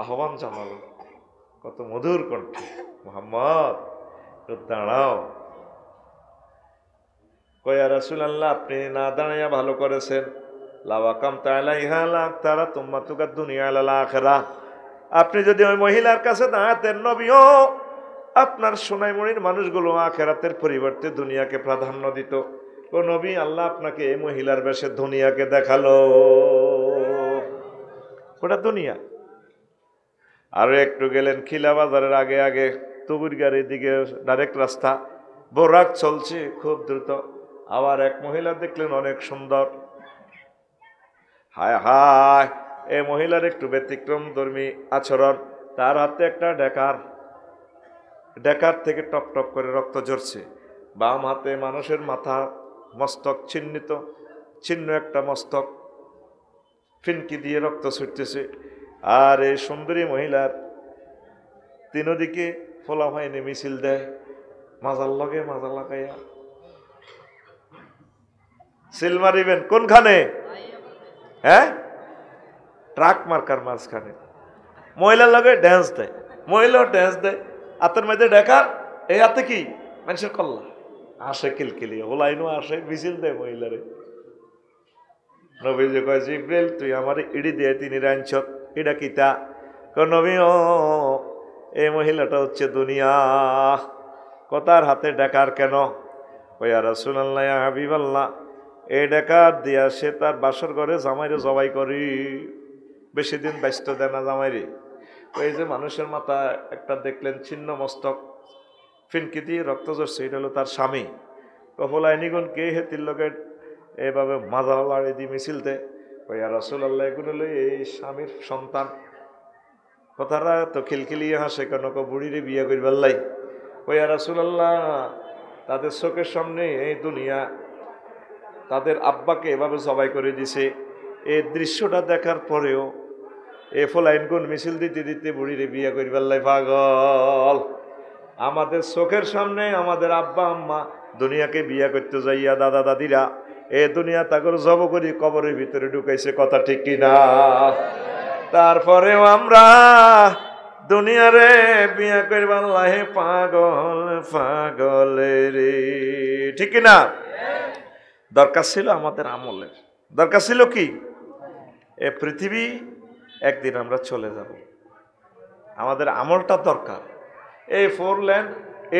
আহ্বান জানালো, কত মধুর কণ্ঠে, মোহাম্মদ দাঁড়াও। কয়া রাসূলুল্লাহ আপনি না দাঁড়াইয়া ভালো করেছেন, লাওয়াকাম তাআলাইহা লাকতারা তুম্মাতুকা দুনিয়া আলাল আখিরাহ, আপনি যদি ওই মহিলার কাছে দাঁড়াতেন নবীও আপনার সোনাইমণির মানুষগুলো আখিরাতের পরিবর্তে দুনিয়াকে প্রাধান্য দিত। ও নবী, আল্লাহ আপনাকে এই মহিলার বেশে দুনিয়াকে দেখালো, ওটা দুনিয়া। আরো একটু গেলেন খিলা বাজারের আগে আগে তুবুর গাড়ির দিকে ডাইরেক্ট রাস্তা, বোরাক চলছে খুব দ্রুত, আবার এক মহিলা দেখলেন অনেক সুন্দর, হায় হায় এই মহিলার একটু ব্যতিক্রম ধর্মী আচরণ, তার হাতে একটা ডেকার থেকে টপ টপ করে রক্ত ঝরছে, বাম হাতে মানুষের মাথা মস্তক ছিন্ন একটা মস্তক, ফিনকি দিয়ে রক্ত ছুটতেছে। আর এই সুন্দরী মহিলার তিনদিকে ফোলা হয়নি মিছিল দেয়, মাজার লগে মাজা লাগাইয়া সিল মারিবেন কোনখানে? হ্যাঁ, ট্রাক মার্কার মাঝখানে মহিলার লগে ড্যান্স দেয়, মহিলাও ড্যান্স দেয়, হাতের মধ্যে ডেকার, এই হাতে কি মানুষের কল্লা আসে কিলকিলি, ওলাইনও আসে, মিছিল দেয় মহিলারে। নবীজি কয় জিব্রাইল তুই আমার ইডি দিয়ে তিনি রাইনছত, এটা কিতা? নবী ও এই মহিলাটা হচ্ছে দুনিয়া। কথার হাতে ডাকার কেন? ইয়া রাসূলুল্লাহ ইয়া হাবিবাল্লাহ, এই ডাকার দিয়া সে তার বাসর ঘরে জামাইরে জবাই করি, বেশি দিন ব্যস্ত দেয় না জামাইরে। ওই যে মানুষের মাথা একটা দেখলেন ছিন্ন মস্তক, ফিনকি দিয়ে রক্ত ঝরছে, এটা হলো তার স্বামী। কফল আইনিগুন কে হেতির লোকে এভাবে মাজা লাড়ি দিয়ে মিছিলতে ইয়া রাসূলুল্লাহ, এগুলো হলো এই স্বামীর সন্তান। কথাটা তো খিলখিলিয়ে হাসে, কেন বুড়িরে বিয়ে করিবার লাই। ইয়া রাসূলুল্লাহ, তাদের চোখের সামনে এই দুনিয়া তাদের আব্বাকে এভাবে জবাই করে দিছে। এই দৃশ্যটা দেখার পরেও এ ফলাইন গুণ মিছিল দিতে দিতে বুড়িরে বিয়ে করিবার লাই পাগল। আমাদের চোখের সামনে আমাদের আব্বা আম্মা দুনিয়াকে বিয়ে করতে যাইয়া দাদা দাদিরা এ দুনিয়া তাগর জব করি কবরের ভিতরে ঢুকাইছে, কথা ঠিক কিনা? তারপরেও আমরা দুনিয়ারে বিয়ে করিবার লাই পাগল পাগল রে, ঠিক কিনা? দরকার ছিল আমাদের আমলের, দরকার ছিল কি? এ পৃথিবী একদিন আমরা চলে যাব, আমাদের আমলটা দরকার। এই 4 লেন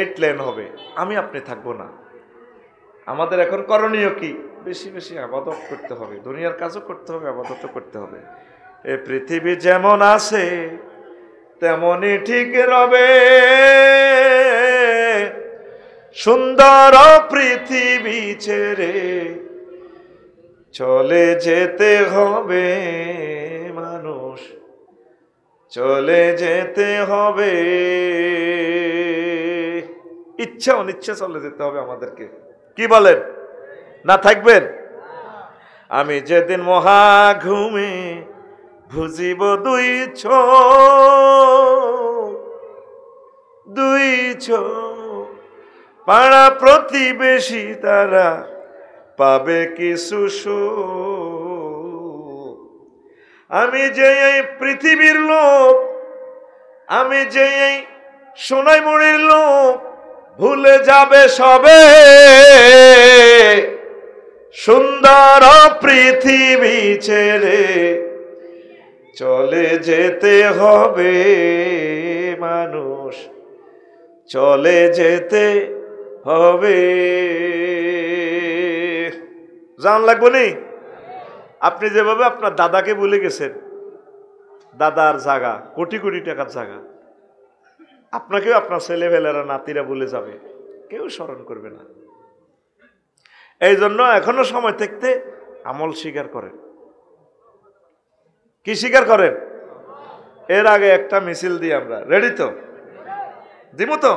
8 লেন হবে, আমি আপনি থাকবো না। আমাদের এখন করণীয় কি? বেশি বেশি ইবাদত করতে হবে, দুনিয়ার কাজও করতে হবে, ইবাদতও করতে হবে। এই পৃথিবী যেমন আছে তেমনই ঠিক রবে, সুন্দর পৃথিবী ছেড়ে চলে যেতে হবে মানুষ, চলে যেতে হবে। ইচ্ছা অনিচ্ছা চলে যেতে হবে আমাদেরকে, কি বলেন? না থাকবেন? আমি যেদিন মহা ঘুমে বুঝিব দুই চোখ, পাড়া প্রতিবেশী তারা পাবে কিছু সুখ। আমি যে এই পৃথিবীর লোক, আমি যে এই সোনাইমুড়ির লোক, ভুলে যাবে সবে সুন্দর পৃথিবী ছেড়ে চলে যেতে হবে মানুষ, চলে যেতে হবে। জান লাগবো নি? আপনি যেভাবে আপনার দাদাকে ভুলে গেছেন, দাদার জায়গা কোটি কোটি টাকার জায়গা, আপনাকেও আপনার ছেলেবেলারা নাতিরা ভুলে যাবে, কেউ স্মরণ করবে না। এই জন্য এখনো সময় থাকতে আমল স্বীকার করেন। কি স্বীকার করেন? এর আগে একটা মিছিল দিয়ে আমরা রেডি তো? দিব তো?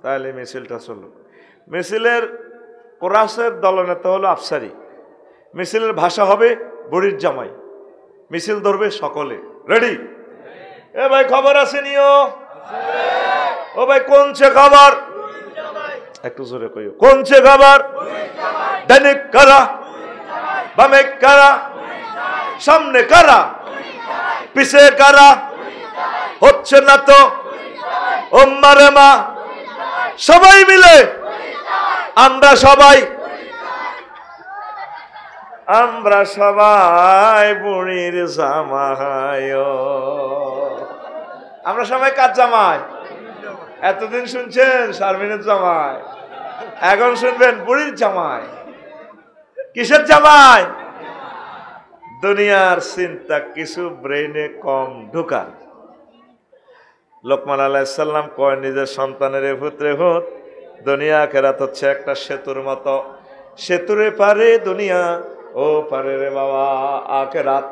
তাহলে মিছিলটা চলো। মিছিলের কোরাসের দলনেতা হলো আফসারি, মিছিলের ভাষা হবে বুড়ির জামাই, মিছিল ধরবে সকলে। রেডি? এ ভাই খবর আছে নিও? ও ভাই কোনছে খবর? একটু জোরে কইও, কোনছে খবর? দৈনিক কারা, বামে কারা, সামনে কারা, পিছে কারা, হচ্ছে না তো ওম্মারে মা, সবাই মিলে আমরা সবাই বুড়ির জামাই। আমরা সবাই কার জামাই? এতদিন শুনছেন শারমিনের জামাই, এখন শুনবেন বুড়ির জামাই। কিসের জামাই? দুনিয়ার চিন্তা কিছু ব্রেনে কম ঢুকা। লোকমান আলাইহিস সালাম কয় নিজের সন্তানের পুত্রে হুত, দুনিয়া আখিরাত হচ্ছে একটা সেতুর মতো, সেতুরে পারে দুনিয়া, ও পারে রে বাবা আখিরাত।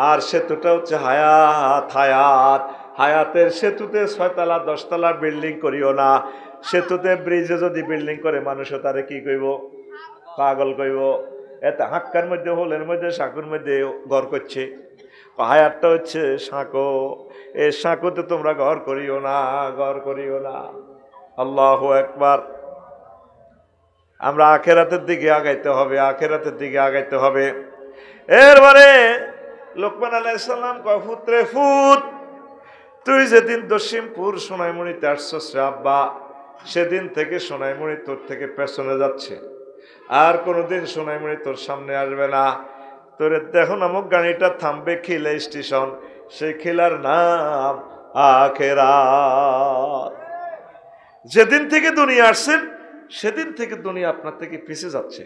আর সেতুটা হচ্ছে হায়াত, হায়াত। হায়াতের সেতুতে 6 তলা 10 তলা বিল্ডিং করিও না। সেতুতে ব্রিজে যদি বিল্ডিং করে মানুষও তারে কি কইব? পাগল কইব। এতে হাক্কার মধ্যে, হোলের মধ্যে, সাঁকুর মধ্যে ঘর করছে। হায়াতটা হচ্ছে সাঁকো, এই সাঁকোতে তোমরা ঘর করিও না, ঘর করিও না। আল্লাহু আকবার। আমরা আখিরাতের দিকে আগাইতে হবে, আখিরাতের দিকে আগাইতে হবে। এরপরে লোকমান আলাইহিস সালাম কয়, পুত্রে ফুত, তুই যেদিন দশিমপুর সোনাইমুড়িতে আসছস রে আব্বা, সেদিন থেকে সোনাইমুড়ি তোর থেকে পেছনে যাচ্ছে, আর কোনোদিন সোনাইমুড়ি তোর সামনে আসবে না। তোর দেখো নামক গাড়িটা থামবে খিলে স্টেশন, সে খেলার নাম আখিরাত। যেদিন থেকে দুনিয়া আসছেন সেদিন থেকে দুনিয়া আপনার থেকে পিছিয়ে যাচ্ছে,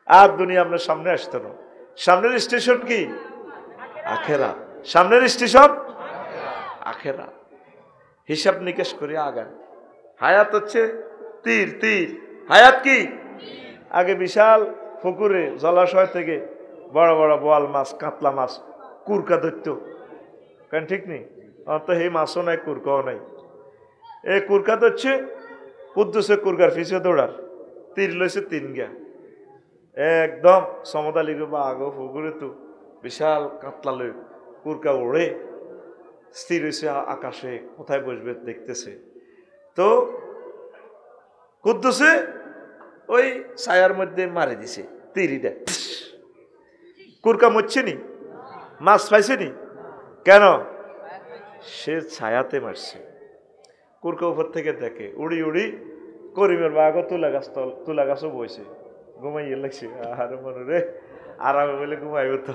আর দুনিয়া আপনার সামনে আসতো না। সামনের স্টেশন কি? আখিরাত। সামনের স্টেশন আখিরাত। হিসাব নিকেশ করে আগান। হায়াত হচ্ছে তীর, তীর। হায়াত কি? আগে বিশাল পুকুরে জলাশয় থেকে বড় বড় বোয়াল মাছ, কাতলা মাছ, কুরকা ধরত, কেন ঠিক নেই? অত হে মাছও নাই, কুরকাও নাই। এই কুরকা ধরছে, কুদ্দুসে কুরকার পিছিয়ে দৌড়ার, তীর লইছে 3 গা, একদম সমতালি বা আগো পুকুরে তো বিশাল কাতলা লই কুরকা ওড়ে স্থির হয়েছে আকাশে, কোথায় বসবে দেখতেছে। তো কুদ্দুসে ওই ছায়ার মধ্যে মারি দিছে তীরিটা, কুরকা মরছে নি, মাছ পাইছে নি, কেন? সে ছায়াতে মারছে। কুরকা উপর থেকে দেখে উড়ি উড়ি করিমের বাঘও তুলা গাছও বইছে, ঘুমাইয়ে লাগছে। আর মনে রে আরামে বলে ঘুমাইব তো।